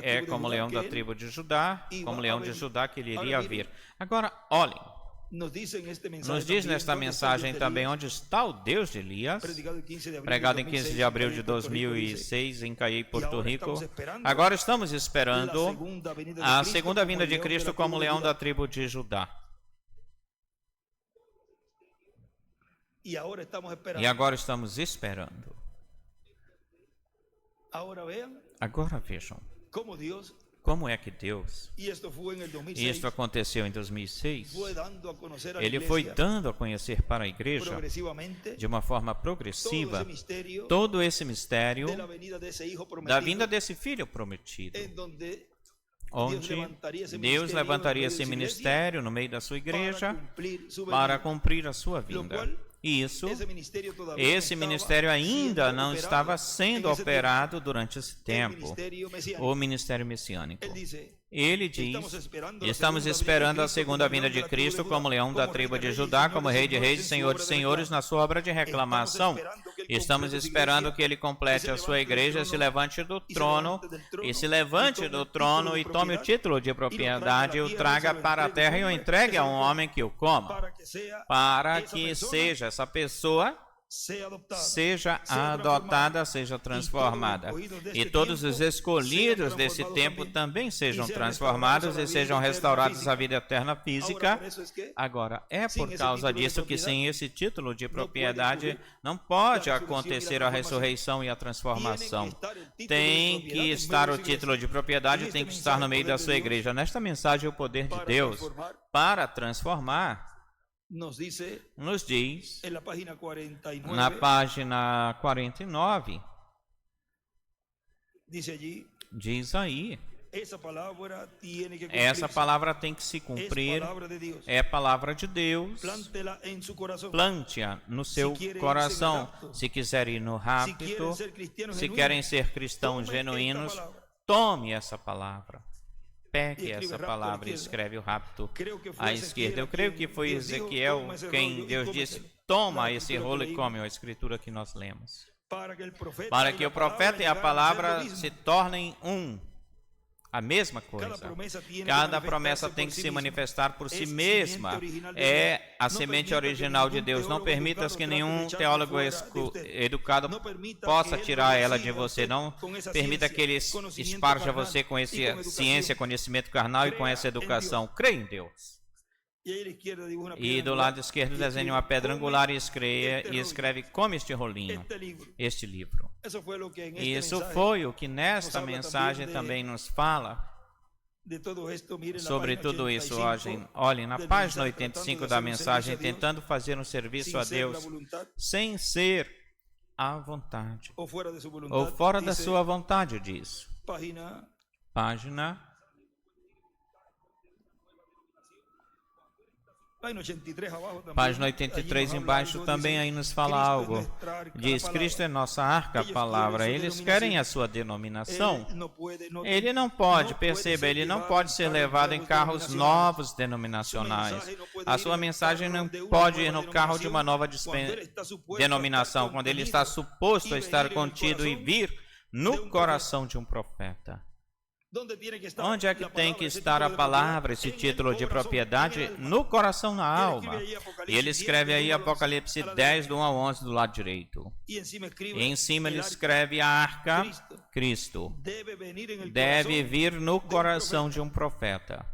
é como leão da tribo de Judá, como leão de Judá que ele iria vir. Agora, olhem. Nos diz nesta mensagem também onde está o Deus de Elias, pregado em 15 de abril de 2006 em Cayey, Porto Rico. Agora estamos esperando a segunda vinda de Cristo como leão da tribo de Judá. E agora estamos esperando. Agora vejam. Como é que Deus, e isto aconteceu em 2006, Ele foi dando a conhecer para a igreja, de uma forma progressiva, todo esse mistério da vinda desse Filho prometido, onde Deus levantaria esse ministério no meio da sua igreja para cumprir a sua vinda. Isso, esse ministério ainda não estava sendo operado durante esse tempo, o ministério messiânico. Ele diz: estamos esperando a segunda vinda de Cristo como leão da tribo de Judá, como rei de reis e senhor de senhores, na sua obra de reclamação. Estamos esperando que ele complete a sua igreja, se levante do trono, e tome o título de propriedade, e o traga para a terra e o entregue a um homem que o coma, para que essa pessoa seja adotada, seja transformada, e todos os escolhidos desse tempo também sejam transformados e sejam restaurados à vida eterna física. Agora, é por causa disso que sem esse título de propriedade não pode acontecer a ressurreição e a transformação. Tem que estar o título de propriedade, tem que estar no meio da sua igreja. Nesta mensagem, o poder de Deus para transformar nos diz, na página 49, diz aí, essa palavra tem que se cumprir, é palavra de Deus, plante-a no seu coração. Se quiser ir no rapto, se querem ser cristãos genuínos, tome essa palavra. Pegue essa palavra e escreve o rapto à esquerda. Eu creio que foi Ezequiel quem Deus disse: toma esse rolo e come, a escritura que nós lemos. Para que o profeta e a palavra se tornem um, a mesma coisa. Cada promessa tem que se manifestar por si mesma. É a semente original de Deus. Não permitas que nenhum teólogo educado possa tirar ela de você. Não permita que ele esparja você com essa ciência, conhecimento carnal e com essa educação. Creia em Deus. E do lado esquerdo desenhe uma pedra angular e escreve: come este rolinho, este livro. Isso foi o que nesta mensagem também nos fala sobre tudo isso. Olhem na página 85 da mensagem, tentando fazer um serviço a Deus sem ser à vontade ou fora da sua vontade, diz. Página Página 83 embaixo também aí nos fala algo. Diz: Cristo é nossa arca, a palavra. Eles querem a sua denominação. Ele não pode, perceba, ele não pode ser levado em carros novos denominacionais. A sua mensagem não pode ir no carro de uma nova denominação, quando ele está suposto a estar contido e vir no coração de um profeta. Onde é que tem que estar a palavra, esse título de propriedade? No coração, na alma. E ele escreve aí Apocalipse 10, do 1 ao 11, do lado direito. E em cima ele escreve: a arca, Cristo, deve vir no coração de um profeta.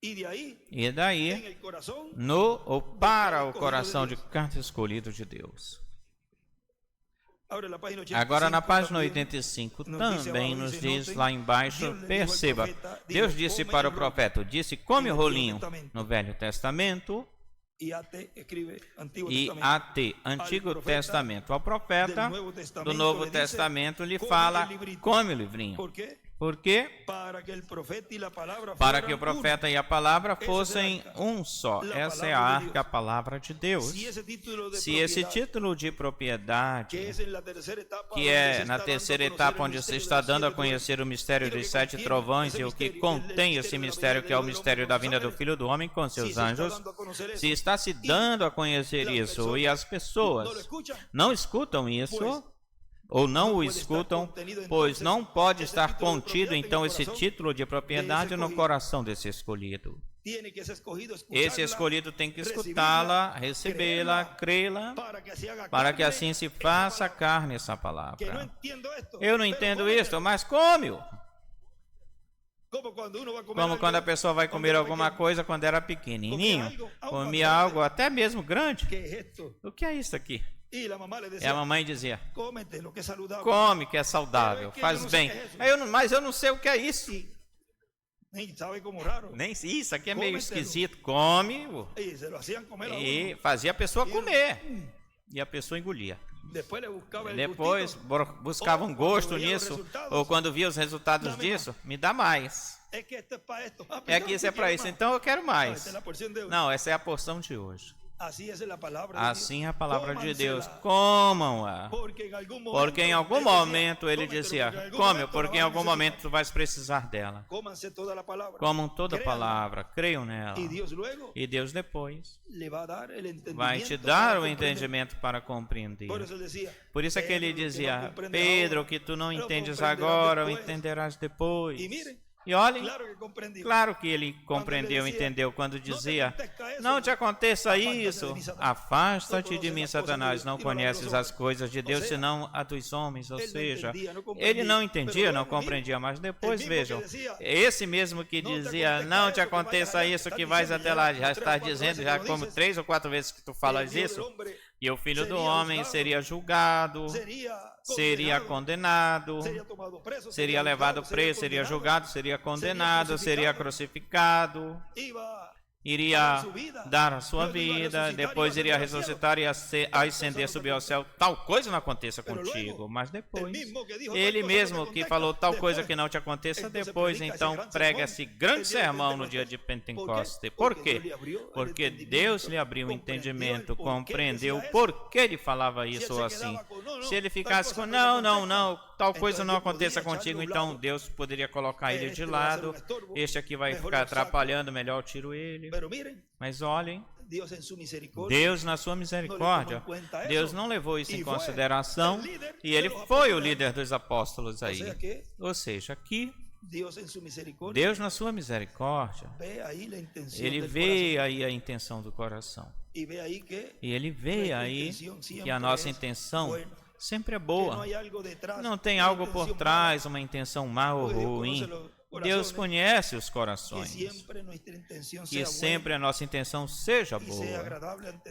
E daí, no ou para o coração de cada escolhido de Deus. Agora na página 85 também nos diz lá embaixo, perceba, Deus disse para o profeta, disse: come o rolinho, no Velho Testamento, e AT, Antigo Testamento. Ao profeta do Novo Testamento lhe fala: come o livrinho. Por quê? Para que o profeta e a palavra fossem um só. Essa é a arca, a palavra de Deus. Se esse título de propriedade, que é na terceira etapa onde se está dando a conhecer o mistério dos 7 trovões e o que contém esse mistério, que é o mistério da vinda do Filho do Homem com seus anjos, se está se dando a conhecer isso e as pessoas não escutam isso, ou não o escutam, pois não pode estar contido então esse título de propriedade no coração desse escolhido. Esse escolhido tem que escutá-la, recebê-la, crê-la, para que assim se faça carne essa palavra. Eu não entendo isso, mas come-o. Como quando a pessoa vai comer alguma coisa quando era pequenininho, comia algo até mesmo grande. O que é isso aqui? E a mamãe dizia: come, que é saudável, faz bem. Mas eu não sei o que é isso. Isso aqui é meio esquisito. Come. E fazia a pessoa comer. E a pessoa engolia. Depois buscava um gosto nisso, ou quando via os resultados disso, me dá mais. É que isso é para isso, então eu quero mais. Não, essa é a porção de hoje. Assim é a palavra de Deus. Comam-a. Porque em algum momento ele dizia, come, porque em algum momento tu vais precisar dela. Comam toda a palavra, creiam nela. E Deus depois vai te dar o entendimento para compreender. Por isso é que ele dizia, Pedro, que tu não entendes agora, o entenderás depois. E olhem, claro que ele compreendeu, entendeu, quando dizia, não te aconteça isso, afasta-te de mim, Satanás, não conheces as coisas de Deus, senão a dos homens, ou seja, ele não entendia, não compreendia, mas depois, vejam, esse mesmo que dizia, não te aconteça isso, que vais até lá, já está dizendo, já como 3 ou 4 vezes que tu falas isso, e o Filho do Homem seria julgado, seria condenado, seria levado preso, seria julgado, seria condenado, seria crucificado, iria dar a sua vida, depois iria ressuscitar e ascender, subir ao céu. Tal coisa não aconteça contigo, mas depois, ele mesmo que falou tal coisa que não te aconteça, depois então prega esse grande sermão no dia de Pentecostes. Por quê? Porque Deus lhe abriu o entendimento, compreendeu por que ele falava isso assim. Se ele ficasse com não, tal coisa não aconteça contigo, então Deus poderia colocar ele de lado, este aqui vai ficar atrapalhando, melhor eu tiro ele. Mas olhem, Deus na sua misericórdia, Deus não levou isso em consideração e ele foi o líder dos apóstolos aí. Ou seja, aqui, Deus na sua misericórdia, ele vê aí a intenção do coração. E ele vê aí que a nossa intenção sempre é boa. Não tem algo por trás, uma intenção má ou ruim. Deus conhece os corações. Que sempre a nossa intenção seja boa,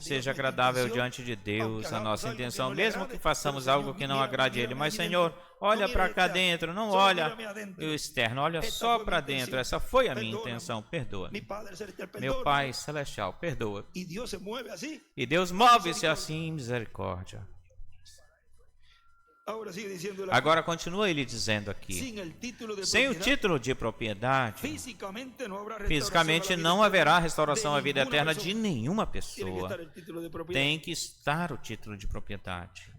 seja agradável diante de Deus, a nossa intenção, mesmo que façamos algo que não agrade a Ele. Mas, Senhor, olha para cá dentro, não olha o externo, olha só para dentro. Essa foi a minha intenção, perdoa. Meu Pai Celestial, perdoa. E Deus move-se assim em misericórdia. Agora continua ele dizendo aqui, sem o título de propriedade, fisicamente não haverá restauração à vida eterna de nenhuma pessoa. Tem que estar o título de propriedade.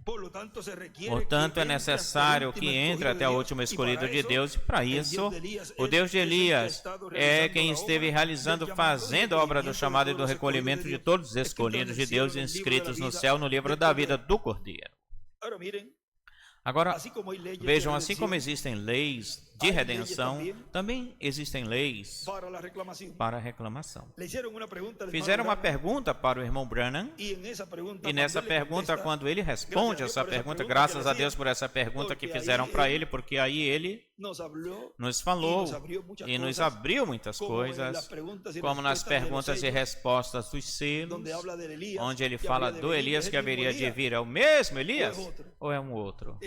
Portanto, é necessário que entre até o último escolhido de Deus, e para isso, o Deus de Elias é quem esteve realizando, fazendo a obra do chamado e do recolhimento de todos os escolhidos de Deus inscritos no céu no livro da vida do Cordeiro. Agora, vejam, assim como existem leis de redenção, também existem leis para reclamação. Fizeram uma pergunta para o irmão Branham, e nessa pergunta, quando ele responde essa pergunta, graças a Deus por essa pergunta que fizeram para ele, porque aí ele nos falou e nos abriu muitas coisas, como nas perguntas e respostas dos selos, onde ele fala do Elias que haveria de vir. É o mesmo Elias ou é um outro?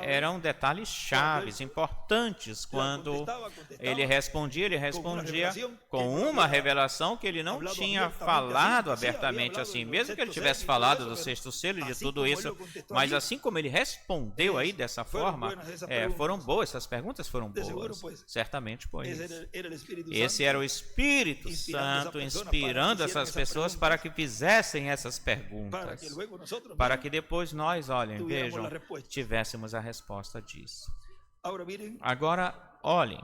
Eram detalhes chaves, importantes, quando ele respondia com uma revelação que ele não tinha falado abertamente assim, mesmo que ele tivesse falado do sexto selo e de tudo isso, mas assim como ele respondeu aí dessa forma, foram boas, essas perguntas foram boas, certamente, pois esse era o Espírito Santo inspirando essas pessoas para que fizessem essas perguntas, para que depois nós, olhem, vejam, tivéssemos a resposta disso. Agora, olhem,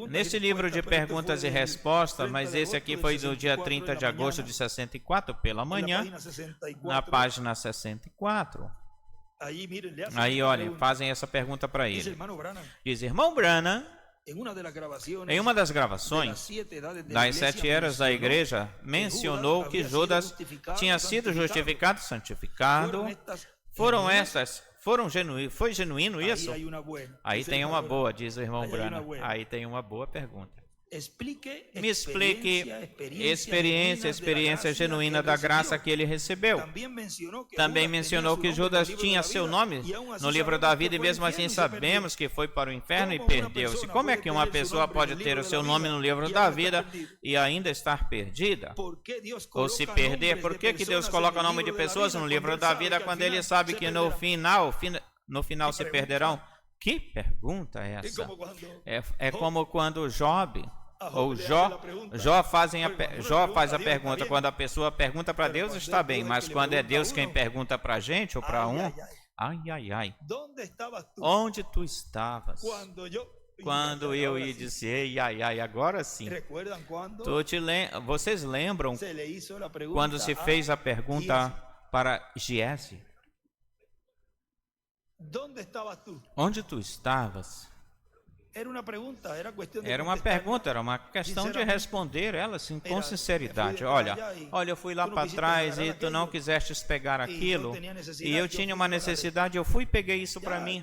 nesse livro de perguntas e respostas, mas esse aqui foi do dia 30 de agosto de 64, pela manhã, na página 64. Aí, olhem, fazem essa pergunta para ele. Diz, irmão Branham, em uma das gravações das 7 eras da igreja, mencionou que Judas tinha sido justificado, santificado. Foi genuíno isso? Aí tem uma boa, diz o irmão Branham. Aí tem uma boa pergunta. Me explique experiência genuína da graça que ele recebeu. Também mencionou que Judas tinha seu nome no livro da vida e mesmo assim sabemos que foi para o inferno e perdeu-se. Como é que uma pessoa pode ter o seu nome no livro da vida e ainda estar perdida? Ou se perder? Por que Deus coloca o nome de pessoas no livro da vida quando ele sabe que no final se perderão? Que pergunta é essa? É como quando Jó faz a pergunta. Quando a pessoa pergunta para Deus, está bem, mas quando é Deus quem pergunta para a gente ou para ai. Onde tu estavas? Quando eu ia dizer, ai, agora sim. Vocês lembram quando se fez a pergunta para Giese? Onde tu estavas? Era uma pergunta, era uma questão de responder ela assim, com sinceridade. Olha, eu fui lá para trás e tu não quisestes pegar aquilo, e eu tinha uma necessidade, eu fui e peguei isso para mim.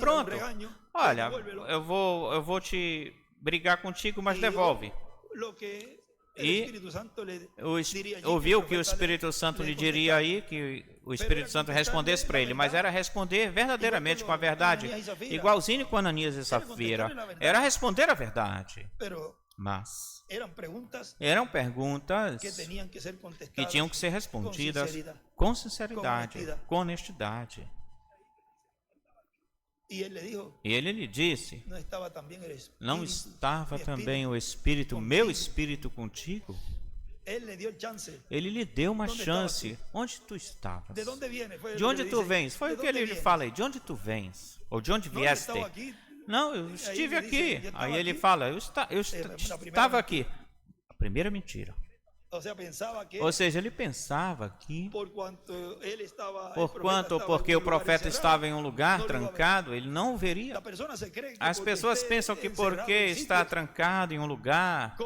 Pronto. Olha, eu vou te brigar contigo, mas devolve. E ouviu que o Espírito Santo lhe diria aí, que o Espírito Santo respondesse para ele, mas era responder verdadeiramente com a verdade, igualzinho com Ananias e Safira, era responder a verdade, mas eram perguntas que tinham que ser respondidas com sinceridade, com honestidade. E ele lhe disse, não estava também o Espírito, meu Espírito contigo? Ele lhe deu uma chance. Onde tu estavas? De onde tu vens? Foi o que ele lhe falou. De onde tu vens? Ou de onde vieste? Não, eu estive aqui. Aí ele fala, eu estava aqui. A primeira mentira. Ou seja, ele pensava que, porque o profeta estava em um lugar trancado, ele não o veria. As pessoas pensam que porque está trancado em um lugar,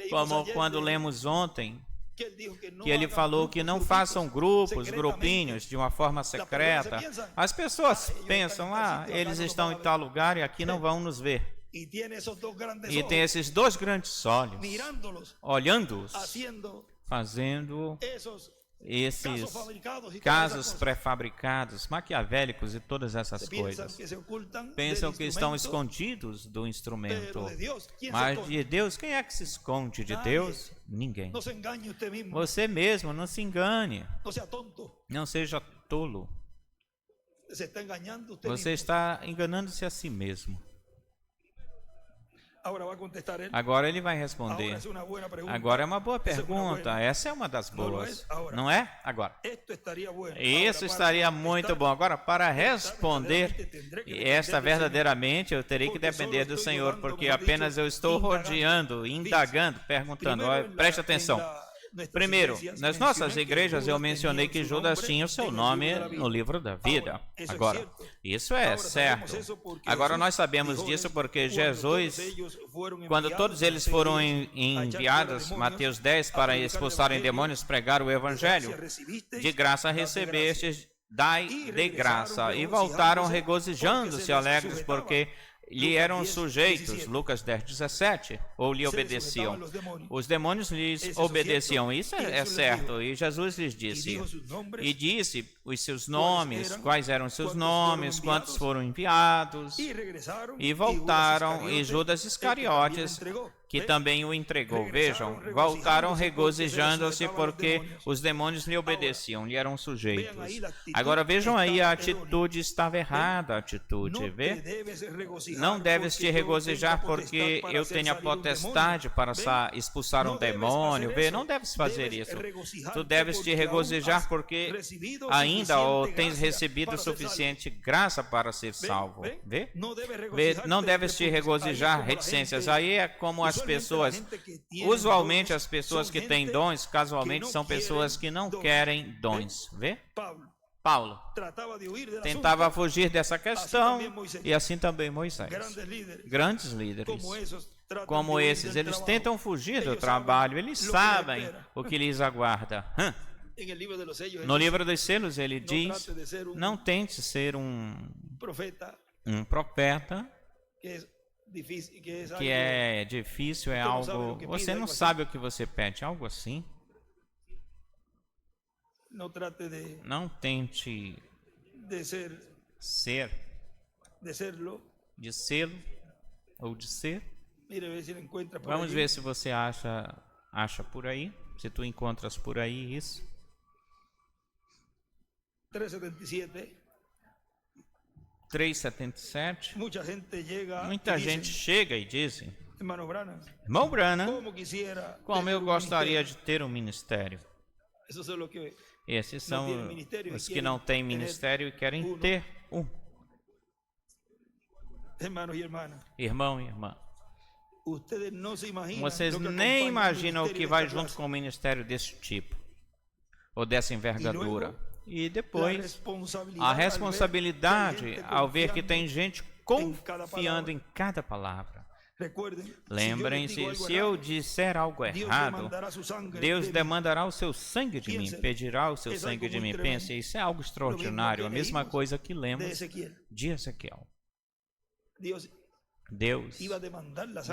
como quando lemos ontem, que ele falou que não façam grupinhos de uma forma secreta. As pessoas pensam, eles estão em tal lugar e aqui não vão nos ver. E tem esses dois grandes olhos, olhando-os, fazendo esses casos pré-fabricados, maquiavélicos e todas essas coisas. Pensam que estão escondidos do instrumento. Mas de Deus, quem é que se esconde de Deus? Ninguém. Você mesmo, não se engane. Não seja tolo. Você está enganando-se a si mesmo. Agora ele vai responder. Agora é uma boa pergunta. Essa é uma das boas. Não é? Agora. Isso estaria muito bom. Agora, para responder esta verdadeiramente, eu terei que depender do Senhor, porque apenas eu estou rodeando, indagando, perguntando. Preste atenção. Primeiro, nas nossas igrejas eu mencionei que Judas tinha o seu nome no livro da vida. Agora, isso é certo. Agora nós sabemos disso porque Jesus, quando todos eles foram enviados, Mateus 10, para expulsarem demônios, pregar o evangelho, de graça recebestes, dai de graça, e voltaram regozijando-se alegres porque lhe eram sujeitos, Lucas 10:17, ou lhe obedeciam. Os demônios lhes obedeciam, isso é certo. E Jesus lhes disse, os seus nomes, quais eram os seus nomes, quantos foram enviados, e voltaram, e Judas Iscariotes, que também o entregou. Vejam, voltaram regozijando-se porque os demônios lhe obedeciam, lhe eram sujeitos. Agora vejam aí, a atitude estava errada, a atitude, vê? Não deves te regozijar porque eu tenho a potestade para expulsar um demônio, vê? Não deves fazer isso. Tu deves te regozijar porque ainda ou tens recebido suficiente graça para ser salvo, vê? Não deves te regozijar, reticências. Aí é como as pessoas, usualmente as pessoas que têm dons, casualmente são pessoas que não querem dons, vê? Paulo tentava fugir dessa questão e assim também Moisés. Grandes líderes como esses, eles tentam fugir do trabalho, eles sabem o que lhes aguarda. No livro dos selos ele diz, não tente ser um profeta que é difícil, é algo... Você não sabe o que você pede, algo assim. Não tente ser, de ser ou de ser. Vamos ver se você acha por aí, se tu encontras por aí isso. 3:77. Muita gente chega e diz: Irmão Branham, como eu gostaria de ter um ministério. Esses são os que não têm ministério e querem ter um. Irmão e irmã, vocês nem imaginam o que vai junto com um ministério desse tipo, ou dessa envergadura. E depois, a responsabilidade ao ver que tem gente confiando em cada palavra. Lembrem-se, se eu disser algo errado, Deus demandará o seu sangue de mim, pedirá o seu sangue de mim. Pense, isso é algo extraordinário, a mesma coisa que lemos de Ezequiel. Deus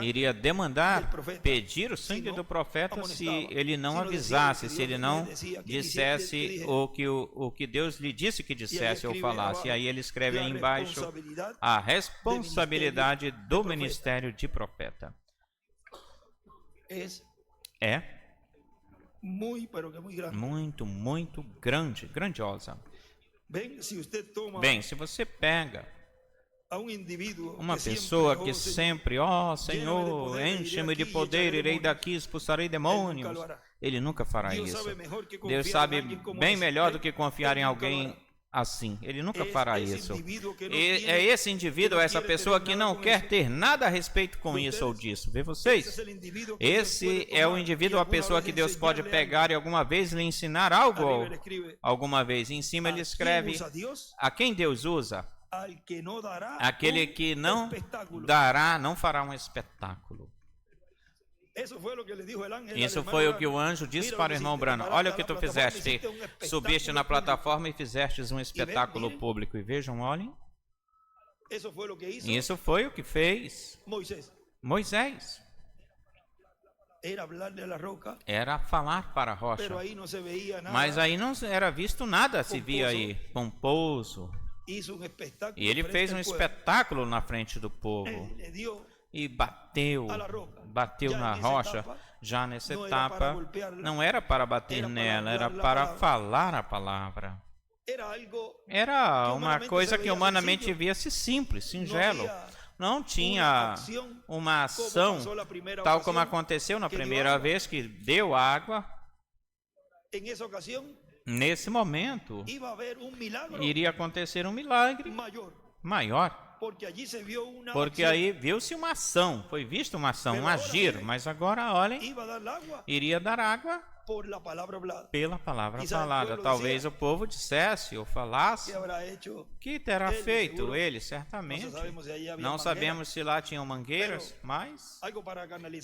iria demandar, pedir o sangue do profeta se ele não avisasse, se ele não dissesse o que Deus lhe disse que dissesse ou falasse. E aí ele escreve aí embaixo a responsabilidade do ministério de profeta. É muito, muito grande, grandiosa. Bem, se você pega uma pessoa que sempre, Senhor, enche-me de poder, irei daqui, expulsarei demônios. Ele nunca fará isso. Deus sabe bem melhor do que confiar em alguém assim. Ele nunca fará isso. E é esse indivíduo, essa pessoa que não quer ter nada a respeito com isso ou disso. Vê vocês? Esse é o indivíduo, a pessoa que Deus pode pegar e alguma vez lhe ensinar algo. Alguma vez. Em cima ele escreve a quem Deus usa. Aquele que não dará, não fará um espetáculo. Isso foi o que o anjo disse para o irmão Branham. Olha o que tu fizeste. Subiste na plataforma e fizestes um espetáculo público. E vejam, olhem. Isso foi o que fez Moisés. Era falar para a rocha. Mas aí não era visto nada, se via aí. Pomposo. E ele fez um espetáculo na frente do povo e bateu na rocha. Já nessa etapa, não era para bater nela, era para falar a palavra. Era uma coisa que humanamente via-se simples, singelo. Não tinha uma ação, tal como aconteceu na primeira vez que deu água. Nesse momento, iria acontecer um milagre maior, porque aí viu-se uma ação, foi vista uma ação, um agir, mas agora, olhem, iria dar água pela palavra falada. Talvez o povo dissesse ou falasse, que terá feito ele, certamente. Não sabemos se lá tinham mangueiras, mas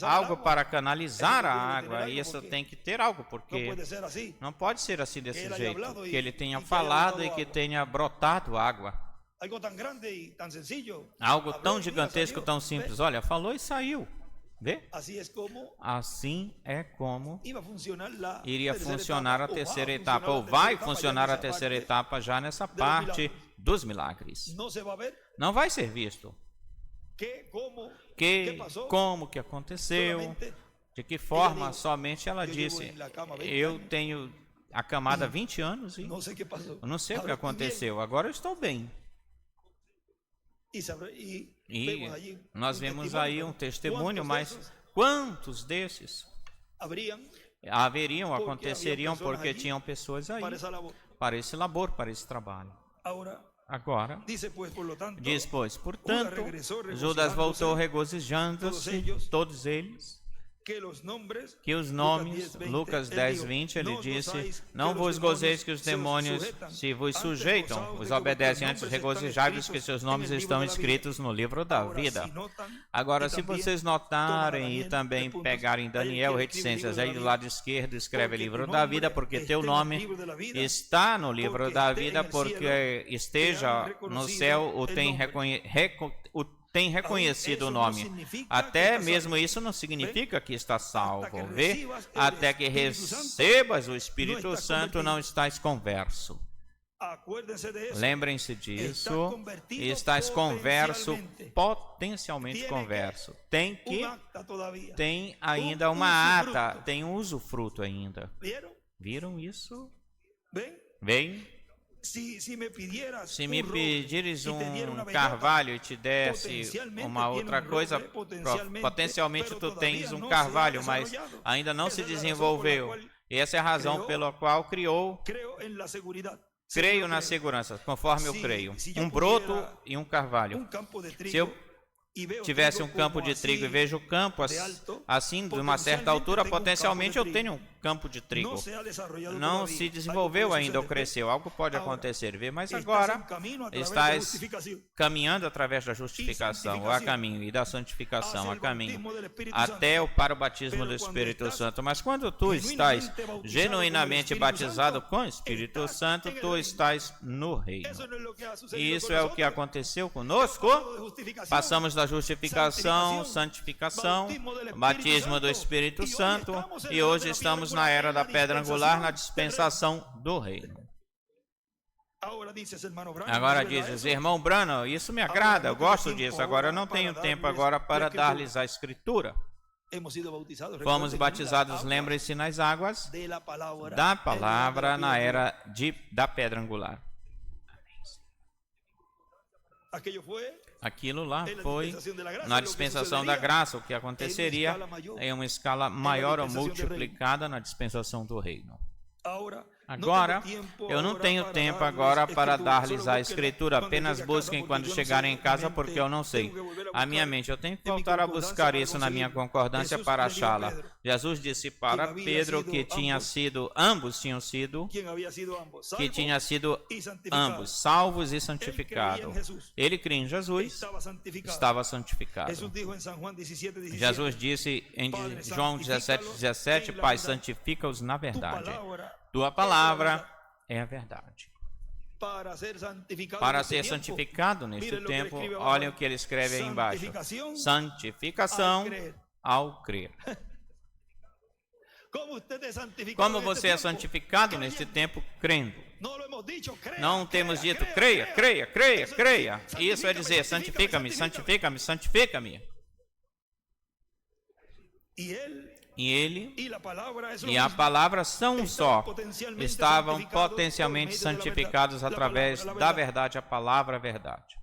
algo para canalizar a água. E isso tem que ter algo, porque não pode ser assim desse jeito, que ele tenha falado e que tenha brotado água. Algo tão gigantesco, tão simples. Olha, falou e saiu. Vê? Assim é como iria funcionar a terceira etapa, ou vai funcionar a terceira etapa já nessa parte dos milagres. Não vai ser visto. Como que aconteceu, de que forma, somente ela disse, eu tenho acamada há 20 anos e eu não sei o que aconteceu, agora eu estou bem. E nós vemos aí um testemunho, mas quantos desses aconteceriam porque tinham pessoas aí para esse labor, para esse trabalho. Agora, diz, pois, portanto, Judas voltou regozijando-se, todos eles, que os nomes, Lucas 10:20, ele disse, não vos gozeis que os demônios se vos sujeitam, vos obedecem antes, regozijai-vos que seus nomes estão escritos no livro da vida. Agora, se vocês notarem e também pegarem Daniel, reticências, aí do lado esquerdo escreve livro da vida, porque teu nome está no livro da vida, porque esteja no céu, tem reconhecido o nome. Até mesmo isso não significa que está salvo. Vê? Até que recebas o Espírito Santo, não estás converso. Lembrem-se disso. Estás converso, potencialmente converso. Tem ainda uma ata, tem um usufruto ainda. Viram isso? Bem? Se me pedires um carvalho e te desse uma outra coisa, potencialmente tu tens um carvalho, mas ainda não se desenvolveu. E essa é a razão pela qual criou. Creio na segurança, conforme eu creio. Um broto e um carvalho. Se eu tivesse um campo de trigo e vejo o campo assim, de uma certa altura, potencialmente eu tenho um campo de trigo. Não se desenvolveu ainda ou cresceu. Algo pode acontecer, vê? Mas agora estás caminhando através da justificação, a caminho, e da santificação, a caminho, até para o batismo do Espírito Santo. Mas quando tu estás genuinamente batizado com o Espírito Santo, tu estás no reino. E isso é o que aconteceu conosco. Passamos da justificação, santificação, batismo do Espírito Santo, e hoje estamos na era da pedra angular, na dispensação do reino. Agora dizes, irmão Branham, isso me agrada, eu gosto disso. Agora eu não tenho tempo agora para dar-lhes a Escritura. Fomos batizados, lembrem-se, nas águas da palavra na era da pedra angular. Aquilo lá foi na dispensação da graça, o que aconteceria em uma escala maior ou multiplicada na dispensação do reino. Agora, eu não tenho tempo agora para dar-lhes a Escritura. Apenas busquem quando chegarem em casa, porque eu não sei. A minha mente, eu tenho que voltar a buscar isso na minha concordância para achá-la. Jesus disse para Pedro que ambos tinham sido salvos e santificados. Ele cria em Jesus, estava santificado. Jesus disse em João 17:17, Pai, santifica-os na verdade. Tua palavra é a verdade. Para ser santificado neste tempo, olhem o que ele escreve aí embaixo. Santificação ao crer. Como você é santificado neste tempo crendo? Não temos dito creia, creia, creia, creia. Isso é dizer santifica-me, santifica-me, santifica-me. E ele e a palavra são um só. Estavam potencialmente santificados através da verdade, a palavra é verdade.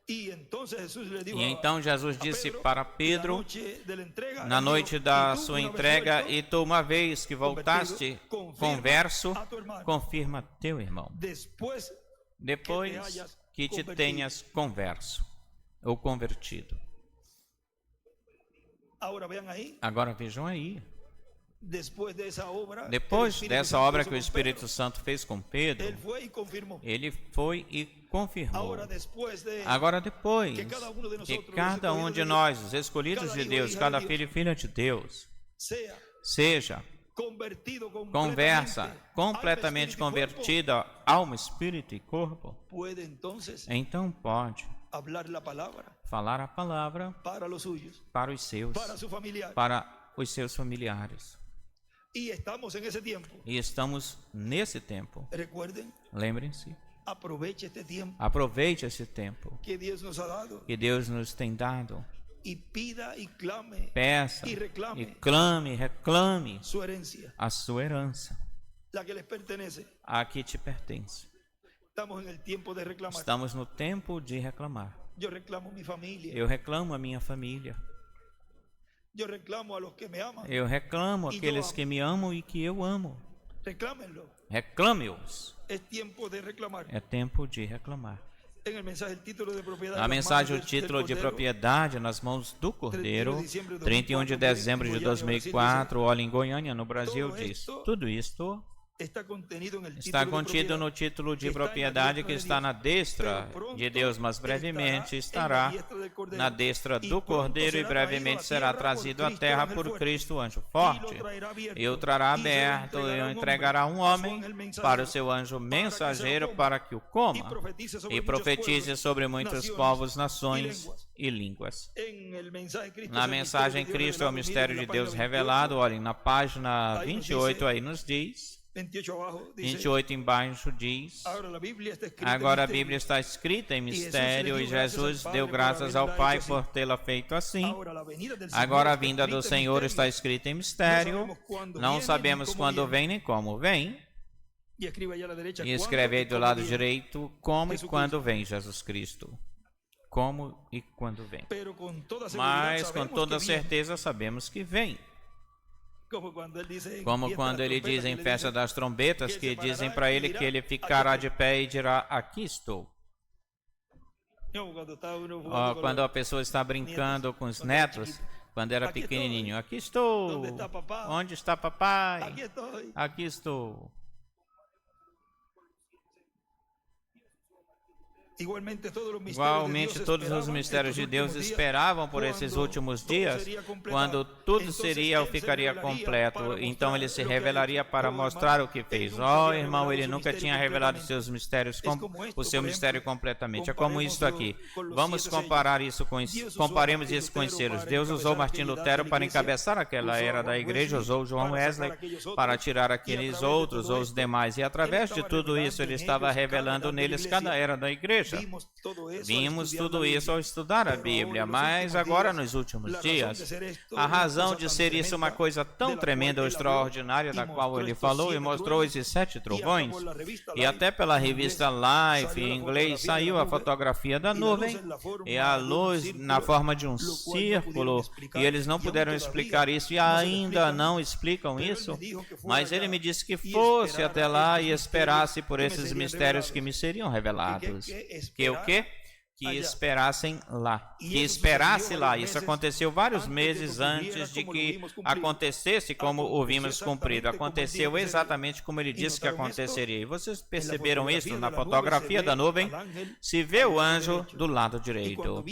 E então Jesus disse para Pedro, na noite da sua entrega, e tu, uma vez que voltaste converso, confirma teu irmão. Depois que te tenhas converso ou convertido. Agora vejam aí. Depois dessa obra que o Espírito Santo fez com Pedro, ele foi e confirmou. Agora depois que cada um de nós, os escolhidos de Deus, cada filho e filha de Deus, seja completamente convertida, alma, espírito e corpo, então pode falar a palavra para os seus, para os seus familiares. E estamos nesse tempo. Lembrem-se. Aproveite esse tempo que Deus nos tem dado. Peça e clame, reclame a sua herança, a que te pertence. Estamos no tempo de reclamar. Eu reclamo a minha família. Eu reclamo aqueles que me amam e que eu amo. Reclame-os. É tempo de reclamar. A mensagem, o título de propriedade nas mãos do Cordeiro, 31 de dezembro de 2004, olha, em Goiânia, no Brasil, diz: tudo isto está contido no título de propriedade que está na destra de Deus, mas brevemente estará na destra do Cordeiro e brevemente será trazido à terra por Cristo, o anjo forte. E o trará aberto e o entregará um homem para o seu anjo mensageiro para que o coma e profetize sobre muitos povos, nações e línguas. Na mensagem Cristo é o mistério de Deus revelado. Olhem, na página 28 aí nos diz, 28 embaixo diz, agora a Bíblia está escrita em mistério e Jesus deu graças ao Pai por tê-la feito assim. Agora a vinda do Senhor está escrita em mistério, não sabemos quando vem nem como vem. E escreve aí do lado direito como e quando vem Jesus Cristo. Como e quando vem. Mas com toda certeza sabemos que vem. Como quando ele diz em Festa das Trombetas, que dizem para ele que ele ficará de pé e dirá, aqui estou. Quando a pessoa está brincando com os netos, quando era pequenininho, aqui estou. Onde está papai? Aqui estou. Igualmente, todos os mistérios de Deus esperavam por esses últimos dias, quando tudo seria ou ficaria completo. Então ele se revelaria para mostrar o que fez. Irmão, ele nunca tinha revelado seus mistérios, o seu mistério completamente. É como isso aqui. Vamos comparar isso com comparemos isso com os selos. Deus usou Martim Lutero para encabeçar aquela era da igreja, usou John Wesley para tirar aqueles outros ou os demais. E através de tudo isso, ele estava revelando neles cada era da igreja. Vimos tudo isso ao estudar a Bíblia, mas agora nos últimos dias, a razão de ser isso uma coisa tão tremenda ou extraordinária da qual ele falou e mostrou esses 7 trovões, e até pela revista Life em inglês saiu a fotografia da nuvem e a luz na forma de um círculo, e eles não puderam explicar isso e ainda não explicam isso, mas ele me disse que fosse até lá e esperasse por esses mistérios que me seriam revelados. Que o quê? Que esperassem lá. Que esperasse lá. Isso aconteceu vários meses antes de que acontecesse como o vimos cumprido. Aconteceu exatamente como ele disse que aconteceria. E vocês perceberam isso na fotografia da nuvem? Se vê o anjo do lado direito.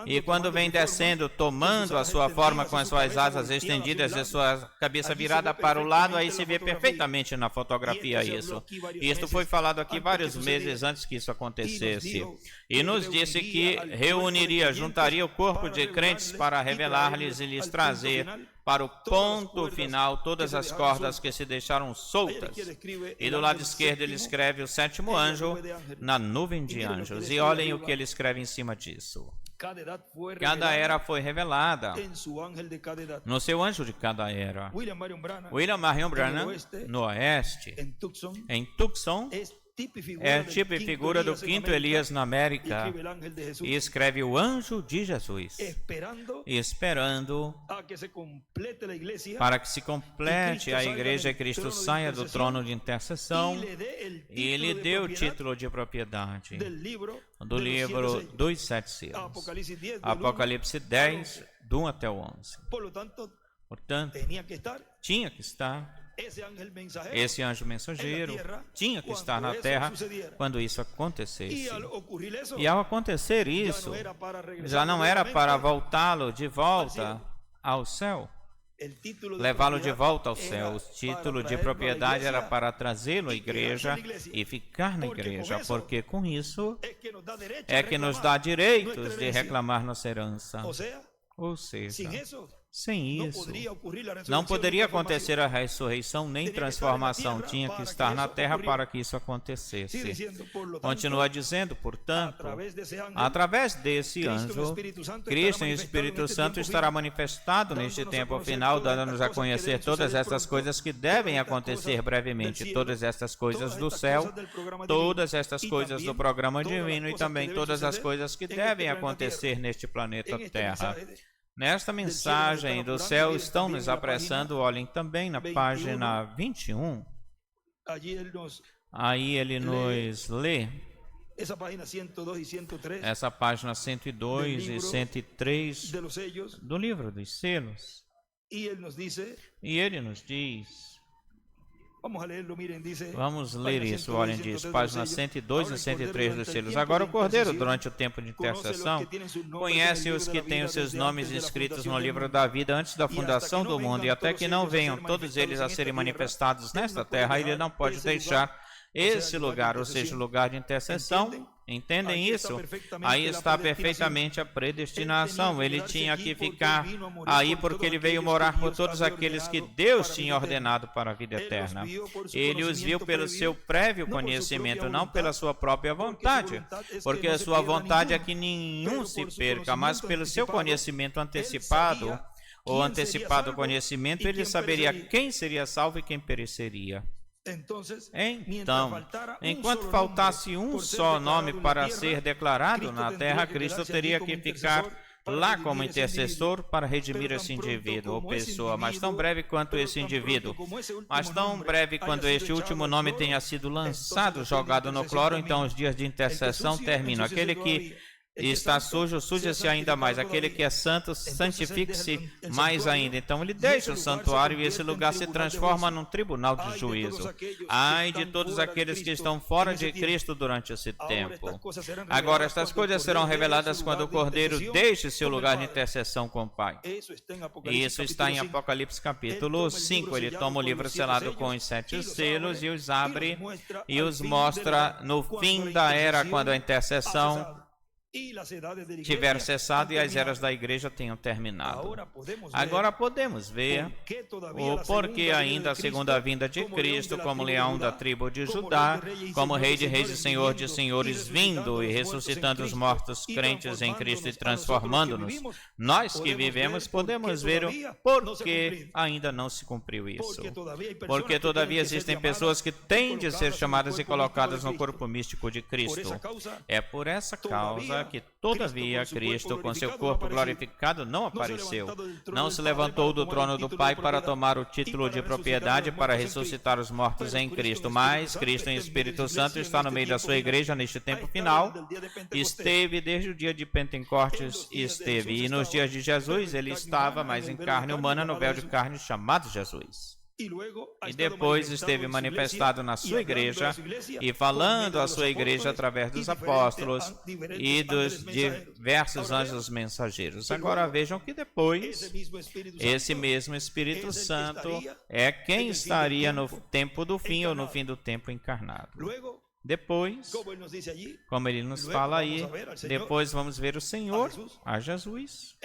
E quando vem descendo, tomando a sua forma com as suas asas estendidas e sua cabeça virada para o lado, aí se vê perfeitamente na fotografia isso. Isto foi falado aqui vários meses antes que isso acontecesse. E nos disse que reuniria, juntaria o corpo de crentes para revelar-lhes e lhes trazer para o ponto final todas as cordas que se deixaram soltas. E do lado esquerdo ele escreve o 7º anjo na nuvem de anjos. E olhem o que ele escreve em cima disso. Cada era foi revelada no seu anjo de cada era. William Marion Branham, no oeste, em Tucson, é tipo e figura do 5º Elias na América, e escreve o anjo de Jesus, esperando para que se complete a igreja e Cristo saia do trono de intercessão e lhe dê o título de propriedade do livro dos 7 selos. Apocalipse 10, do 1 até o 11. Portanto, tinha que estar esse anjo mensageiro, tinha que estar na terra quando isso acontecesse. E ao acontecer isso, já não era para voltá-lo de volta ao céu, levá-lo de volta ao céu. O título de propriedade era para trazê-lo à igreja e ficar na igreja, porque com isso é que nos dá direitos de reclamar nossa herança. Ou seja, sem isso, não poderia acontecer a ressurreição nem transformação. Tinha que estar na terra para que isso acontecesse. Continua dizendo, portanto, através desse anjo, Cristo e o Espírito Santo estará manifestado neste tempo final, dando-nos a conhecer todas essas coisas que devem acontecer brevemente, todas estas coisas do céu, todas estas coisas do programa divino e também todas as coisas que devem acontecer neste planeta Terra. Nesta mensagem do céu estão nos apressando, olhem também na página 21, aí ele nos lê essa página 102 e 103 do livro dos selos, e ele nos diz, Vamos ler isso, olhem, diz, páginas 102 e 103 dos selos. Agora o Cordeiro, durante o tempo de intercessão, conhece os que têm os seus nomes escritos no livro da vida antes da fundação do mundo, e até que não venham todos eles a serem manifestados nesta terra, ele não pode deixar esse lugar, ou seja, o lugar de intercessão. Entendem isso? Aí está perfeitamente a predestinação. Ele tinha que ficar aí porque ele veio morar por todos aqueles que Deus tinha ordenado para a vida eterna. Ele os viu pelo seu prévio conhecimento, não pela sua própria vontade, porque a sua vontade é que nenhum se perca, mas pelo seu conhecimento antecipado, ou antecipado conhecimento, ele saberia quem seria salvo e quem pereceria. Então, enquanto faltasse um só nome para ser declarado na terra, Cristo teria que ficar lá como intercessor para redimir esse indivíduo ou pessoa, mas tão breve quanto esse indivíduo, mas tão breve quando este último nome tenha sido lançado, jogado no cloro, então os dias de intercessão terminam. Aquele que está sujo, suje-se ainda mais. Aquele que é santo, santifique-se mais ainda. Então ele deixa o santuário e esse lugar se transforma num tribunal de juízo. Ai de todos aqueles que estão fora de Cristo durante esse tempo. Agora, estas coisas serão reveladas quando o Cordeiro deixe seu lugar de intercessão com o Pai. E isso está em Apocalipse capítulo 5. Ele toma o livro selado com os 7 selos e os abre e os mostra no fim da era, quando a intercessão tiver cessado e as eras da igreja tenham terminado. Agora podemos ver o porquê ainda a segunda vinda de Cristo, como leão da tribo de Judá, como rei de reis e senhor de senhores, vindo e ressuscitando os mortos crentes em Cristo e transformando-nos. Nós que vivemos podemos ver o porquê ainda não se cumpriu isso. Porque todavia existem pessoas que têm de ser chamadas e colocadas no corpo místico de Cristo. É por essa causa que, todavia, Cristo, com seu corpo glorificado, não apareceu. Não se levantou do trono do Pai para tomar o título de propriedade para ressuscitar os mortos em Cristo. Mas Cristo, em Espírito Santo, está no meio da sua igreja neste tempo final. Esteve desde o dia de Pentecostes, e nos dias de Jesus ele estava, mas em carne humana, no véu de carne chamado Jesus. E depois esteve manifestado na sua igreja e falando à sua igreja através dos apóstolos e dos diversos anjos mensageiros. Agora vejam que depois esse mesmo Espírito Santo é quem estaria no tempo do fim ou no fim do tempo encarnado. Depois, como ele nos fala aí, depois vamos ver o Senhor, a Jesus,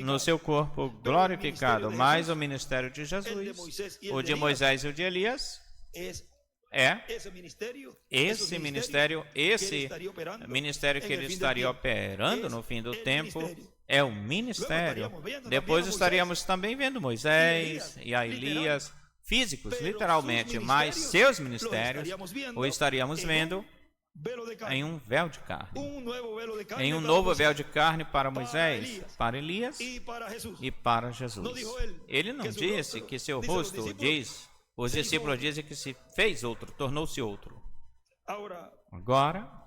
no seu corpo glorificado, mais o ministério de Jesus, o de Moisés e o de Elias, esse ministério que ele estaria operando no fim do tempo, é o ministério. Depois estaríamos também vendo Moisés e a Elias, físicos, literalmente, mas seus ministérios o estaríamos vendo em um véu de carne, em um novo véu de carne para Moisés, para Elias e para Jesus. Ele não disse que seu rosto diz, os discípulos dizem que se fez outro, tornou-se outro. Agora,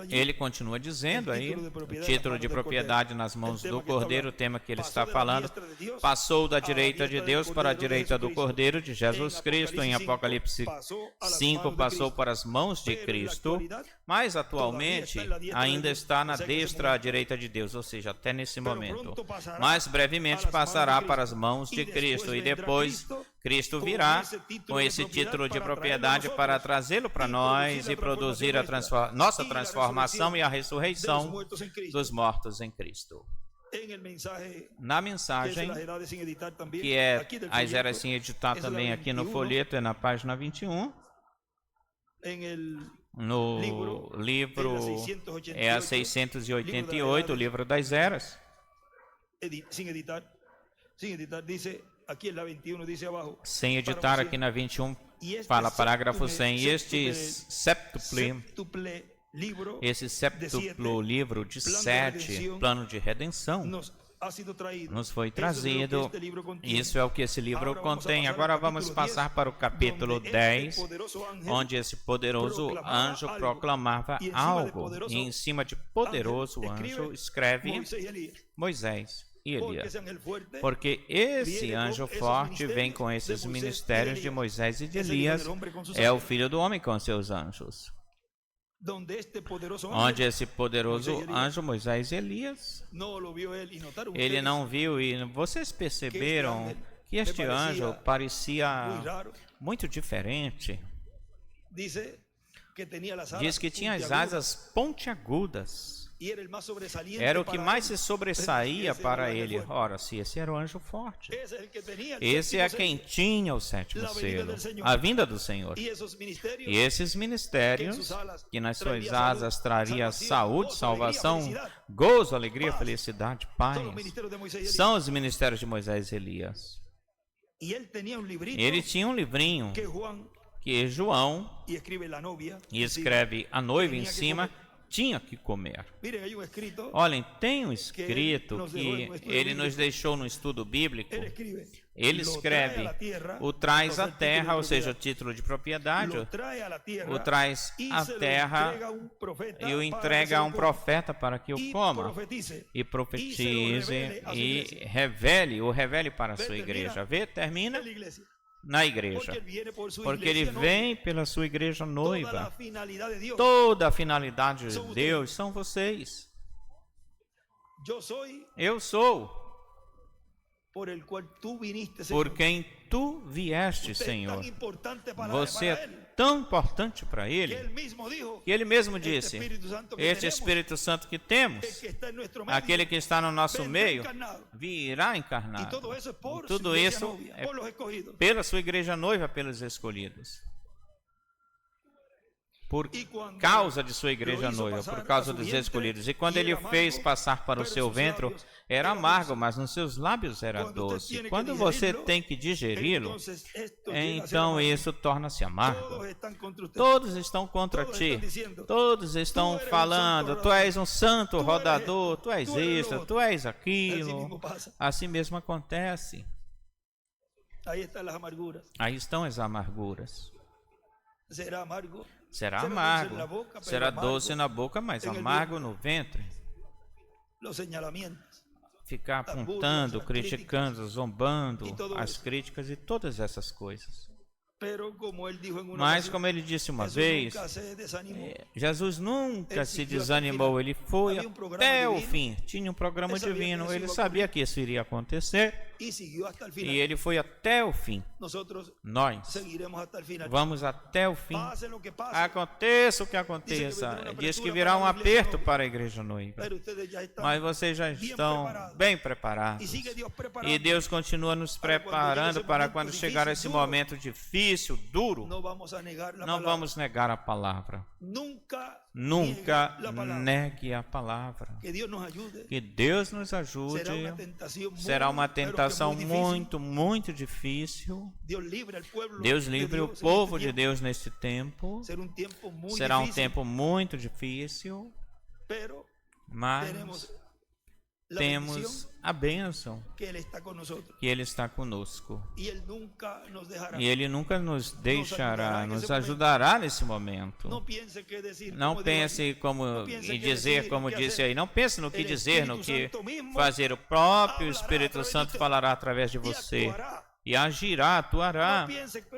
ele continua dizendo aí, o título de propriedade nas mãos do Cordeiro, o tema que ele está falando, passou da direita de Deus para a direita do Cordeiro de Jesus Cristo. Em Apocalipse 5, passou para as mãos de Cristo, mas atualmente ainda está na destra à direita de Deus, ou seja, até nesse momento. Mas brevemente passará para as mãos de Cristo e depois Cristo virá com esse título de propriedade para trazê-lo para nós e produzir a nossa transformação e a ressurreição dos mortos em Cristo. Na mensagem, que é as eras sem editar também aqui no folheto, é na página 21, no livro é a 688, o livro das eras. Sem editar, aqui na 21, fala parágrafo 100, esse séptuplo livro de 7, plano de redenção, nos foi trazido. Isso é o que esse livro contém. Agora vamos passar para o capítulo 10, onde esse poderoso anjo proclamava algo, e em cima de poderoso anjo escreve Moisés e Elias. Porque esse anjo forte vem com esses ministérios de Moisés e de Elias, é o filho do homem com seus anjos. Onde esse poderoso anjo, Moisés e Elias, ele não viu, e vocês perceberam que este anjo parecia muito diferente. Diz que tinha as asas pontiagudas. Era o que mais se sobressaía para ele. Ora, se esse era o anjo forte, esse é quem tinha o sétimo selo, a vinda do Senhor. E esses ministérios, que nas suas asas traria saúde, salvação, gozo, alegria, felicidade, paz, são os ministérios de Moisés e Elias. Ele tinha um livrinho que João, e escreve a noiva em cima, tinha que comer. Olhem, tem um escrito que ele nos deixou no estudo bíblico. Ele escreve: o traz à terra, ou seja, o título de propriedade, o traz à terra e o entrega a um profeta para que o coma e profetize e revele para a sua igreja. Vê, termina na igreja, porque ele vem pela sua igreja noiva. Toda a finalidade de Deus são vocês. Eu sou por quem tu vieste, Senhor. Você é tão importante para Ele que Ele mesmo disse: este Espírito Santo que temos, aquele que está no nosso meio, virá encarnado. Tudo isso é pela sua igreja noiva, pelos escolhidos. Por causa de sua igreja noiva, por causa dos escolhidos. E quando ele fez passar para o seu ventre, era amargo, mas nos seus lábios era doce. Quando você tem que digeri-lo, então isso torna-se amargo. Todos estão contra ti. Todos estão falando: tu és um santo rodador, tu és isto, tu és aquilo. Assim mesmo acontece. Aí estão as amarguras. Será amargo, será doce na boca, mas amargo no ventre. Ficar apontando, criticando, zombando, as críticas e todas essas coisas. Mas, como ele disse uma vez, Jesus nunca se desanimou, ele foi até o fim. Tinha um programa divino, ele sabia que isso iria acontecer e ele foi até o fim. Nós vamos até o fim. Aconteça o que aconteça, diz que virá um aperto para a igreja noiva, mas vocês já estão bem preparados. E Deus continua nos preparando para quando chegar esse momento difícil, duro, não vamos negar a palavra. Nunca negue a palavra. Que Deus nos ajude. Será uma tentação muito, muito difícil. Deus livre o povo de Deus neste tempo. Será um tempo muito difícil, mas temos a bênção que Ele está conosco. E Ele nunca nos deixará, nos ajudará nesse momento. Não pense em dizer, como disse aí, não pense no que dizer, no que fazer. O próprio Espírito Santo falará através de você e agirá, atuará.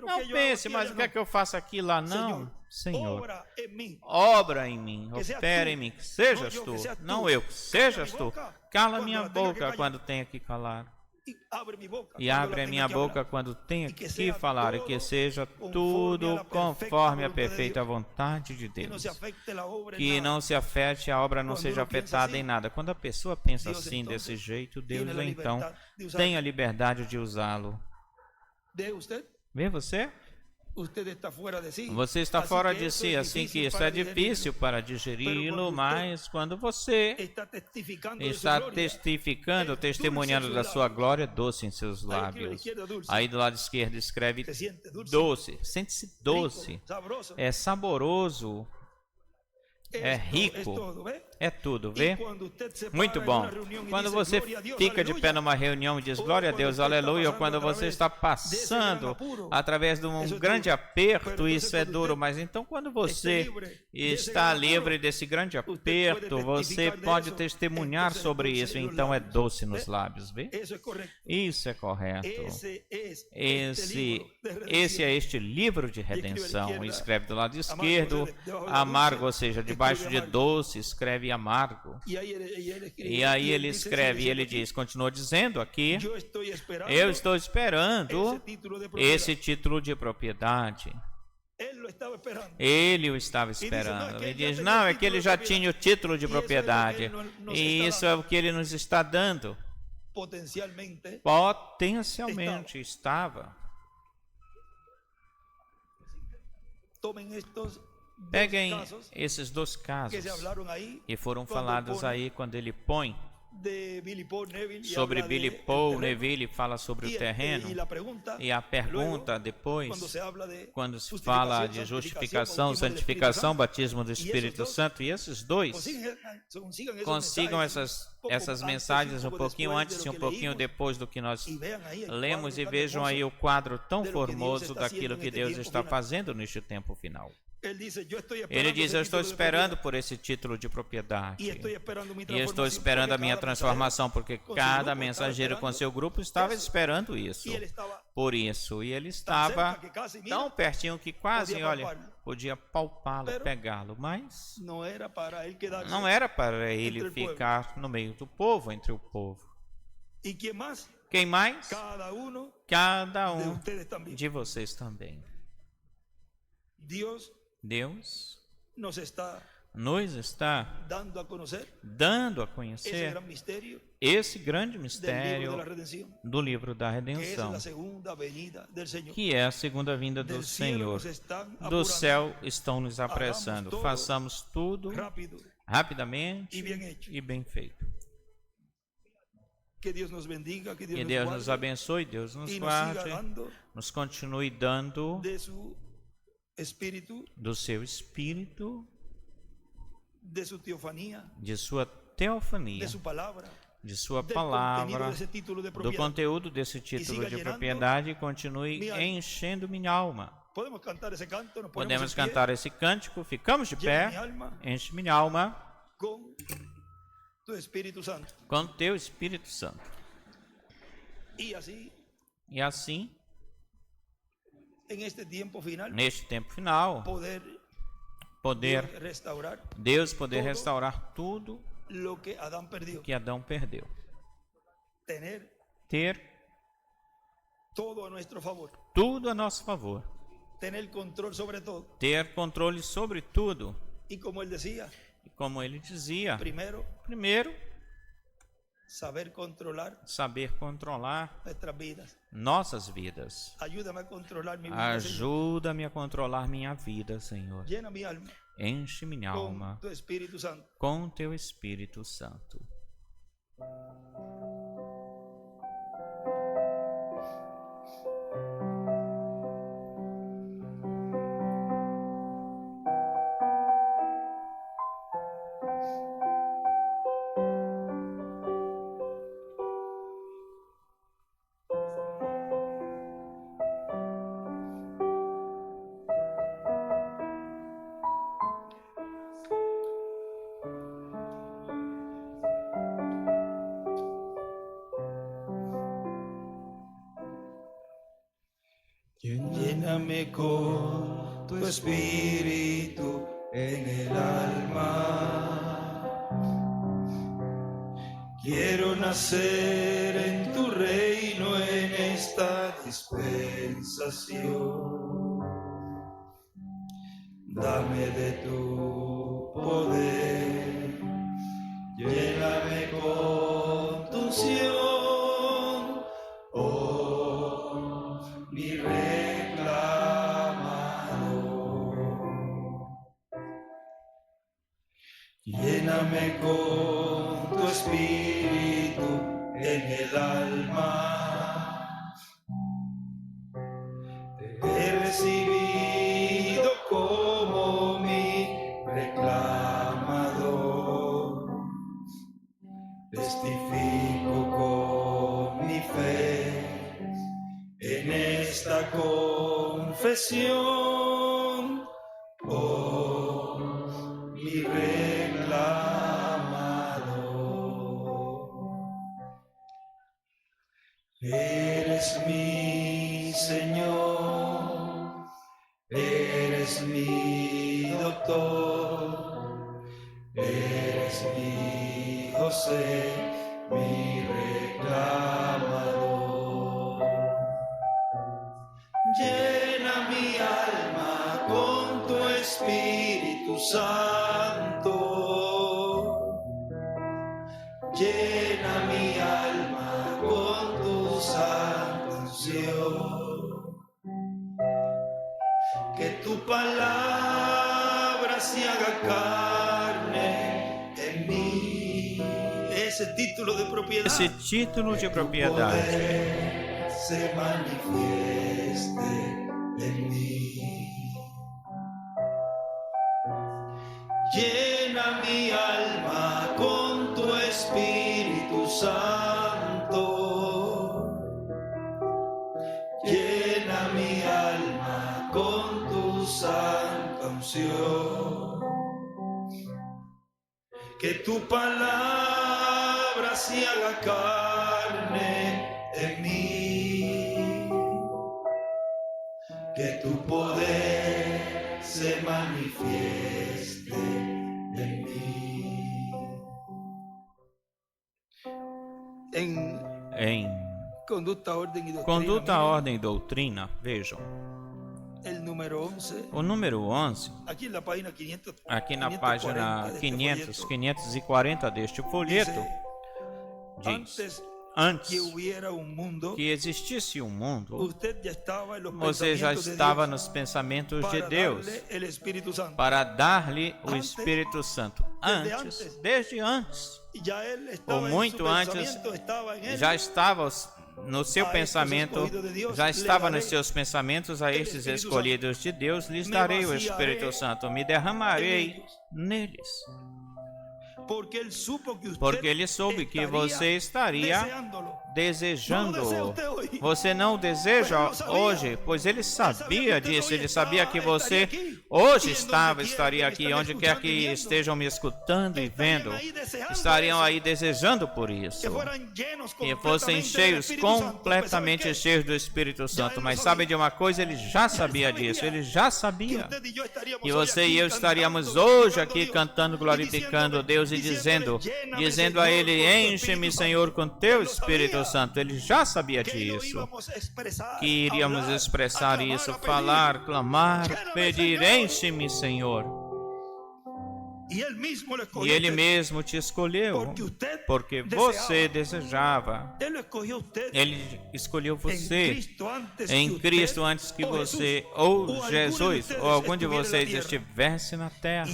Não pense, mas o que é que eu faço aqui lá? Não. Senhor, obra em mim, opera em mim, que sejas tu, não eu, que sejas tu. Cala minha boca quando tenha que calar, e abre a minha boca quando tenha que falar, e que seja tudo conforme a perfeita vontade de Deus. Que não se afete, a obra não seja afetada em nada. Quando a pessoa pensa assim, desse jeito, Deus então tem a liberdade de usá-lo. Vê você? Você está fora de si, assim que isso é difícil para digeri-lo, mas quando você está testificando, testemunhando da sua glória, doce em seus lábios. Aí do lado esquerdo escreve doce, sente-se doce, é saboroso, é rico, É tudo, vê? Muito bom. Quando você fica de pé numa reunião e diz glória a Deus, aleluia, ou quando você está passando através de um grande aperto, isso é duro. Mas então quando você está livre desse grande aperto, você pode testemunhar sobre isso, então é doce nos lábios, vê? Isso é correto. Esse é este livro de redenção. Escreve do lado esquerdo, amargo, ou seja, debaixo de doce, escreve amargo. E aí ele escreve, ele diz, continua dizendo aqui, eu estou esperando esse título de propriedade. Ele o estava esperando. Ele diz, não, é que ele já tinha o título de propriedade. E isso é o que ele nos está dando. Potencialmente estava. Peguem esses dois casos que foram falados aí quando ele põe sobre Billy Paul Neville, fala sobre o terreno, e a pergunta depois, quando se fala de justificação, santificação, batismo do Espírito Santo, e esses dois consigam essas mensagens um pouquinho antes e um pouquinho depois do que nós lemos, e vejam aí o quadro tão formoso daquilo que Deus está fazendo neste tempo final. Ele diz, eu estou esperando por esse título de propriedade. E eu estou esperando a minha transformação, porque cada mensageiro com seu grupo estava esperando isso. Por isso. E ele estava tão pertinho que quase, olha, podia palpá-lo, pegá-lo. Mas não era para ele ficar no meio do povo, entre o povo. Quem mais? Cada um de vocês também. Deus nos está dando a conhecer esse grande mistério do livro da redenção, que é a segunda vinda do Senhor. Do céu estão nos apressando. Façamos tudo rapidamente e bem feito. Que Deus nos abençoe, Deus nos guarde, nos continue dando do seu Espírito, de sua teofania, de sua palavra, do conteúdo desse título de propriedade, e continue enchendo minha alma. Podemos cantar esse cântico, ficamos de pé, enche minha alma com teu Espírito Santo. E assim, neste tempo final, Deus poder restaurar tudo que Adão perdeu. Ter tudo a nosso favor. Ter controle sobre tudo. E como ele dizia, primeiro, saber controlar nossas vidas. Ajuda-me a controlar minha vida, Senhor. Enche minha alma com teu Espírito Santo. Lléname con tu espíritu en el alma. Quiero nacer en tu reino en esta dispensación. Dame de tu poder, lléname con tu unción. Mi reclamador, lléname con tu espíritu en el alma. Te he recibido como mi reclamador. esta confesión, oh mi reclamado. Eres mi Señor, eres mi doctor, eres mi José, mi reclamador. Llena mi alma con tu Espíritu Santo, llena mi alma con tu santa unción, que tu palabra se haga carne en mí. Ese título de propiedad. Esse título de propriedade se manifieste en mí. Llena mi alma con tu Espíritu Santo, llena mi alma con tu santa unción, que tu palabra se haga carne en mí, que tu poder se manifieste en mí. em Conduta, Ordem e Doutrina, Conduta, Ordem e Doutrina, vejam. O número 11, aqui na página 540 deste folheto, diz: antes que existisse um mundo, você já estava nos pensamentos de Deus para dar-lhe o Espírito Santo. Antes, desde antes, ou muito antes, já estava no seu pensamento, já estava nos seus pensamentos: a estes escolhidos de Deus lhes darei o Espírito Santo, me derramarei neles. Porque ele soube que você estaria desejando. Você não deseja hoje, pois ele sabia disso. Ele sabia que você hoje estaria aqui, onde quer que estejam me escutando e vendo, estariam aí desejando por isso, que fossem cheios, completamente cheios do Espírito Santo. Mas sabe de uma coisa? Ele já sabia disso. Ele já sabia que você e eu estaríamos hoje aqui cantando, glorificando a Deus e dizendo a Ele: enche-me, Senhor, com Teu Espírito Santo. Ele já sabia disso, que iríamos expressar isso, falar, clamar, pedir: enche-me, Senhor. E Ele mesmo te escolheu, porque você desejava. Ele escolheu você em Cristo antes que você, ou Jesus, ou algum de vocês estivesse na terra.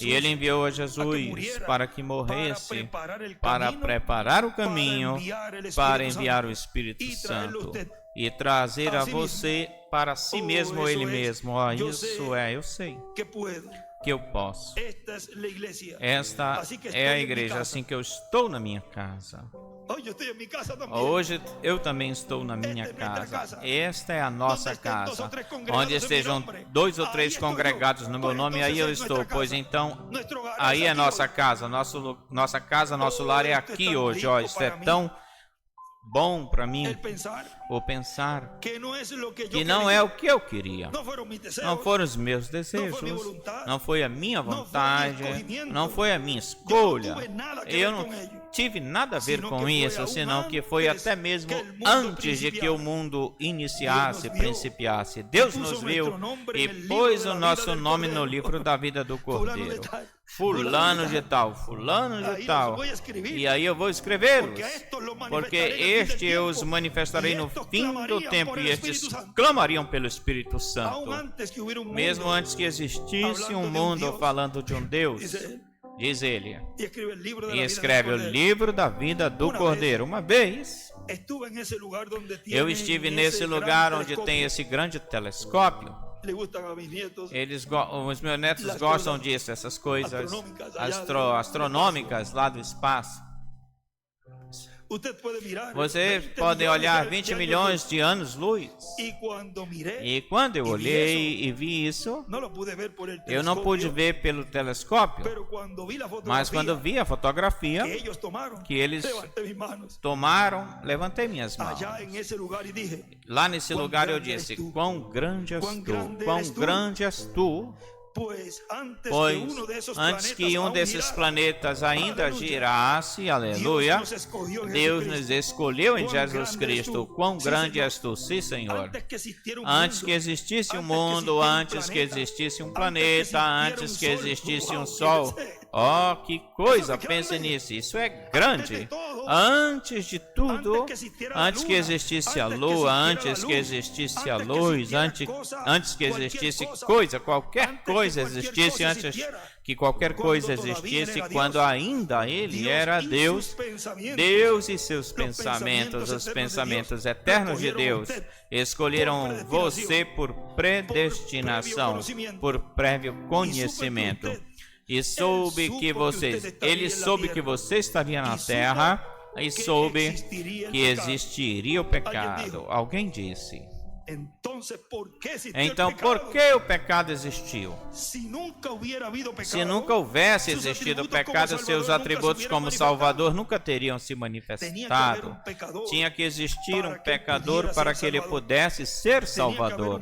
E Ele enviou a Jesus para que morresse, para preparar o caminho, para enviar o Espírito Santo e trazer a você para si mesmo, Ele mesmo. Isso eu sei que eu posso. Esta é a igreja, assim que eu estou na minha casa. Hoje eu também estou na minha casa. Esta é a nossa casa. Onde estejam 2 ou 3 congregados no meu nome, aí eu estou. Pois então, aí é nossa casa. Nossa casa, nosso lar é aqui hoje. Isso é tão bom para mim, o pensar que não é o que eu queria, não foram os meus desejos, não foi a minha vontade, não foi a minha escolha. Eu não tive nada a ver com isso, senão que foi até mesmo antes de que o mundo iniciasse, principiasse. Deus nos viu e pôs o nosso nome no livro da vida do Cordeiro. Fulano de tal, fulano de tal. E aí eu vou escrevê-los, porque este eu os manifestarei no fim do tempo, e estes clamariam pelo Espírito Santo. Mesmo antes que existisse um mundo falando de um Deus, diz ele, e escreve o livro da vida do Cordeiro. Uma vez, eu estive nesse lugar onde tem esse grande telescópio. Os meus netos gostam disso, essas coisas astronômicas lá do espaço. Vocês podem olhar 20 milhões de anos-luz. E quando eu olhei e vi isso, eu não pude ver pelo telescópio, mas quando vi a fotografia que eles tomaram, levantei minhas mãos. Lá nesse lugar eu disse: quão grande és tu, quão grande és tu. Pois antes que um desses planetas ainda girasse, aleluia, Deus nos escolheu em Jesus Cristo. Quão grande és tu, sim, Senhor. Antes que existisse um mundo, antes que existisse um planeta, antes que existisse um sol. Oh, que coisa, pense nisso, isso é grande. Antes de tudo, antes que existisse a lua, antes que existisse a luz, antes que existisse coisa, qualquer coisa existisse, antes que qualquer coisa existisse, quando ainda Ele era Deus, Deus e seus pensamentos, os pensamentos eternos de Deus, escolheram você por predestinação, por prévio conhecimento. E ele soube que você estaria na terra e soube que existiria o pecado. Alguém disse. Então, por que o pecado existiu? Se nunca houvesse existido o pecado, seus atributos como Salvador nunca teriam se manifestado. Tinha que existir um pecador para que ele pudesse ser Salvador.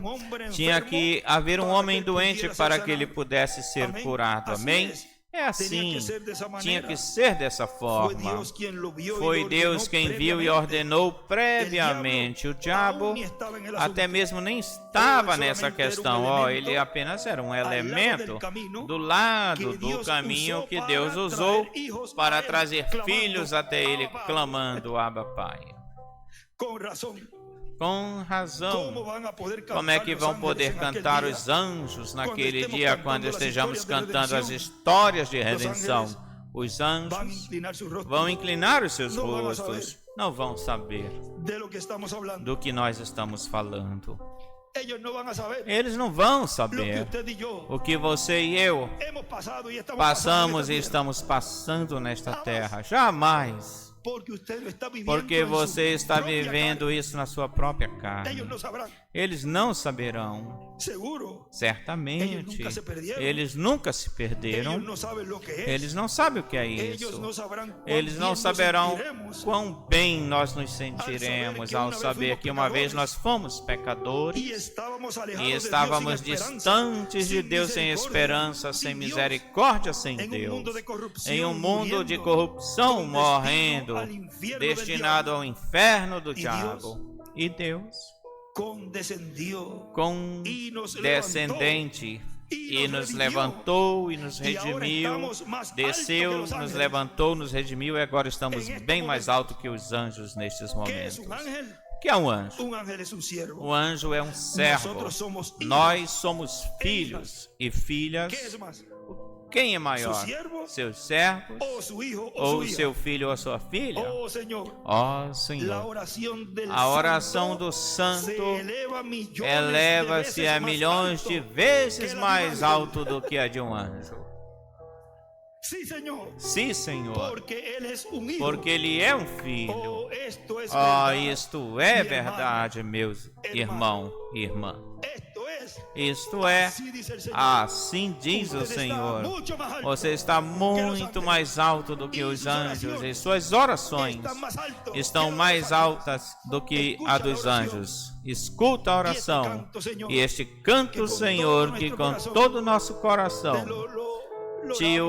Tinha que haver um homem doente para que ele pudesse ser curado. Amém? É assim, tinha que ser dessa forma. Foi Deus quem viu e ordenou previamente. O diabo até mesmo nem estava nessa questão. Ele apenas era um elemento do lado do caminho que Deus usou para trazer filhos até ele, clamando: Abba, Pai. Com razão. Como é que vão poder cantar os anjos naquele dia, quando estejamos cantando as histórias de redenção? Os anjos vão inclinar os seus rostos, não vão saber do que nós estamos falando. Eles não vão saber o que você e eu passamos e estamos passando nesta terra. Jamais. Porque você está vivendo isso na sua própria carne. Eles não saberão. Certamente. Eles nunca se perderam. Eles não sabem o que é isso. Eles não saberão quão bem nós nos sentiremos ao saber que uma vez nós fomos pecadores e estávamos distantes de Deus, sem esperança, sem misericórdia, sem Deus, em um mundo de corrupção, morrendo, destinado ao inferno do diabo. E Deus, condescendente, e nos levantou e nos redimiu, desceu, nos levantou, nos redimiu, e agora estamos bem mais alto que os anjos nestes momentos. O que é um anjo? O anjo é um servo. Nós somos filhos e filhas. Quem é maior? Seus servos? Ou seu filho ou sua filha? Ó Senhor, a oração do santo eleva-se a milhões de vezes mais alto do que a de um anjo. Sim, Senhor, porque ele é um filho. Isto é verdade, meus irmãos e irmãs. Isto é, assim diz o Senhor. Você está muito mais alto do que os anjos, e suas orações estão mais altas do que a dos anjos. Escuta a oração e este canto, Senhor, que com todo o nosso coração te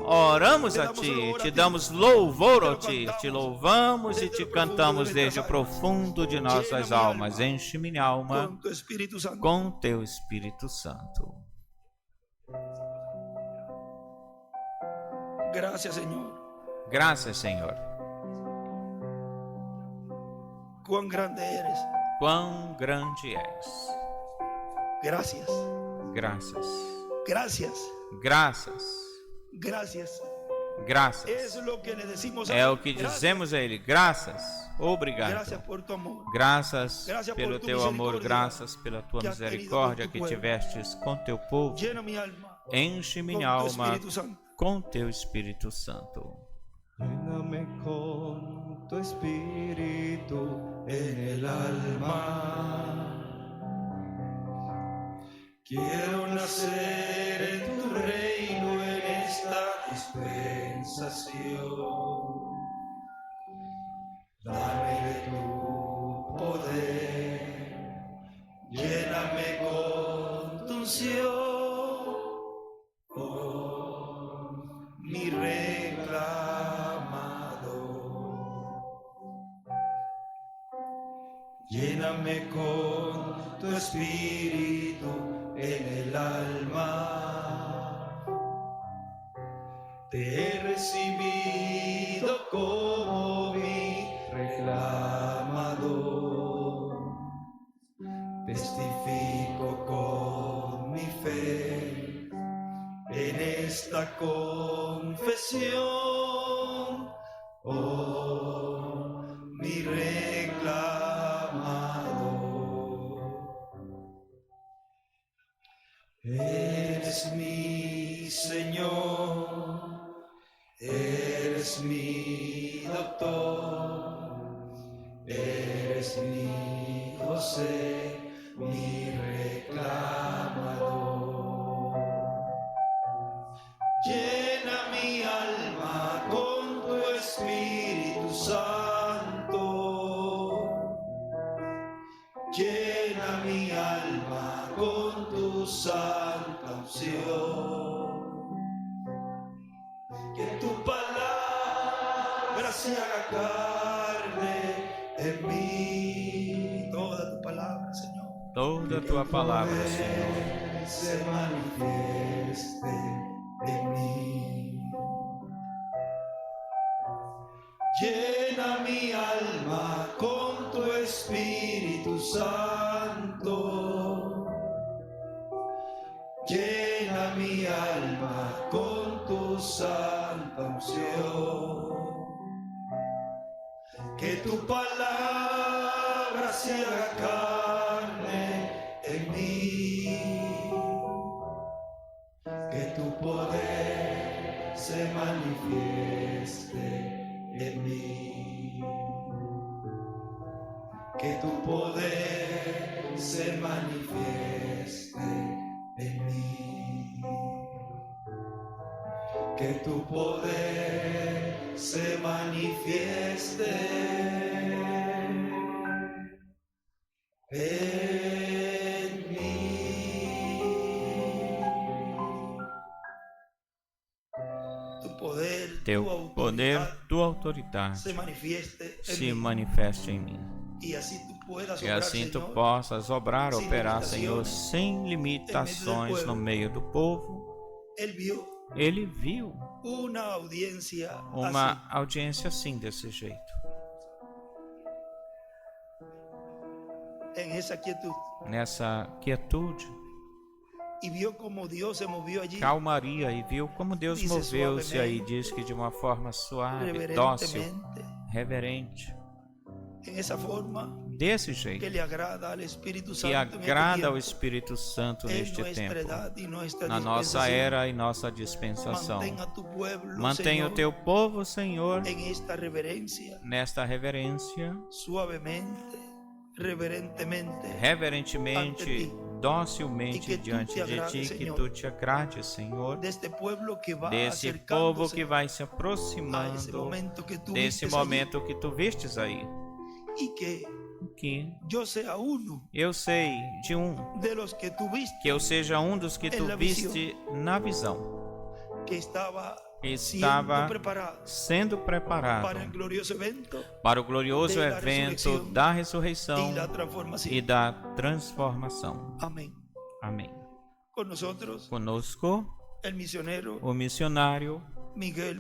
oramos a Ti, te damos louvor a Ti, te louvamos e te cantamos desde o profundo de nossas almas. Enche minha alma com Teu Espírito Santo. Graças, Senhor. Graças, Senhor. Quão grande eres. Quão grande és. Graças. Graças. Graças. Graças. Graças. Graças. É o que dizemos a Ele. Graças. Obrigado. Graças pelo Teu amor. Graças pela Tua misericórdia que tivestes com Teu povo. Enche minha alma com Teu Espírito Santo. Lléname con tu espíritu en el alma. Quiero nacer en tu reino en esta dispensación. Dame de tu poder, lléname con tu unción, oh, mi reclamador. Lléname con tu espíritu en el alma. Te he recibido como mi reclamador. Testifico con mi fe en esta confesión, oh, mi reclamador. Eres mi Señor, eres mi doctor, eres mi José, mi reclamador. Llena mi alma con tu Espíritu Santo, llena mi alma con tu santa unción. Que tu palabra se haga carne en mí. Toda tu palabra, Señor. Toda tua palavra, Senhor, se manifieste en mí. Llena mi alma con tu Espíritu Santo. Llena mi alma con tu santa unción. Que tu palabra se haga carne en mí. Que tu poder se manifieste en mí. Que tu poder se manifieste en mí. Que tu poder se manifieste en mí. Tu poder, teu poder, tua autoridade se manifeste em mim. E assim tu possas obrar, operar, Senhor, sem limitações no meio do povo. Ele viu uma audiência assim, desse jeito. Nessa quietude. Calmaria, e viu como Deus moveu-se aí, diz que de uma forma suave, dócil, reverente. Desse jeito, que agrada ao Espírito Santo neste tempo, na nossa era e nossa dispensação. Mantenha o teu povo, Senhor, nesta reverência, reverentemente, docilmente diante de ti, que tu te agrades, Senhor, desse povo que vai se aproximando, desse momento que tu vistes aí. Que eu sei de um, que eu seja um dos que tu viste na visão, que estava sendo preparado para o glorioso evento da ressurreição e da transformação. Amém. Conosco, o missionário Miguel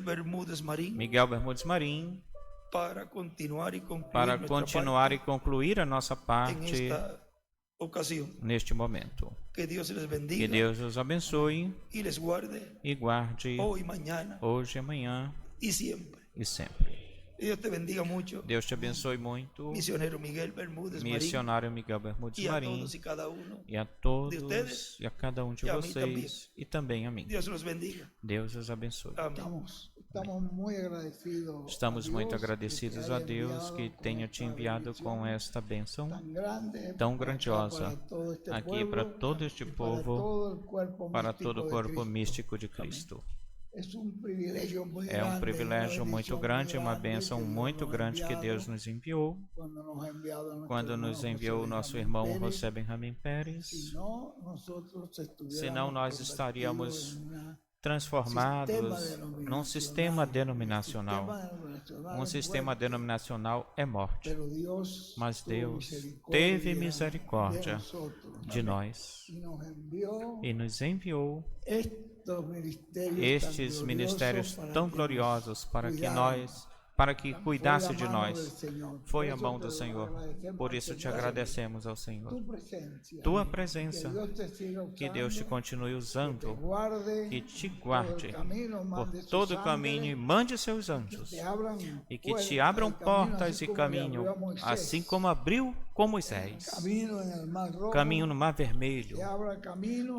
Bermúdez Marim, para continuar e concluir a nossa parte neste momento. Que Deus os abençoe e guarde hoje, amanhã e sempre. Deus te abençoe muito, missionário Miguel Bermúdez Marim, e a todos e a cada um de vocês, e também a mim. Deus os abençoe. Estamos muito agradecidos a Deus que tenha te enviado com esta bênção tão grandiosa aqui para todo este povo, para todo o corpo místico de Cristo. É um privilégio muito grande, uma bênção muito grande que Deus nos enviou. Quando nos enviou o nosso irmão José Benjamin Pérez, senão nós estaríamos transformados num sistema denominacional. Um sistema denominacional é morte. Mas Deus teve misericórdia de nós e nos enviou estes ministérios tão gloriosos para que cuidasse de nós. Foi a mão do Senhor. Por isso te agradecemos ao Senhor. Tua presença, que Deus te continue usando, que te guarde por todo o caminho e mande seus anjos, e que te abram portas e caminho, assim como abriu com Moisés, caminho no Mar Vermelho.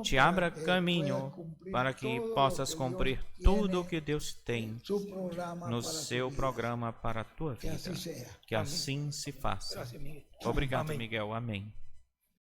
Te abra caminho para que possas cumprir tudo o que Deus tem no seu programa para a tua vida. Que assim se faça. Obrigado, Miguel. Amém.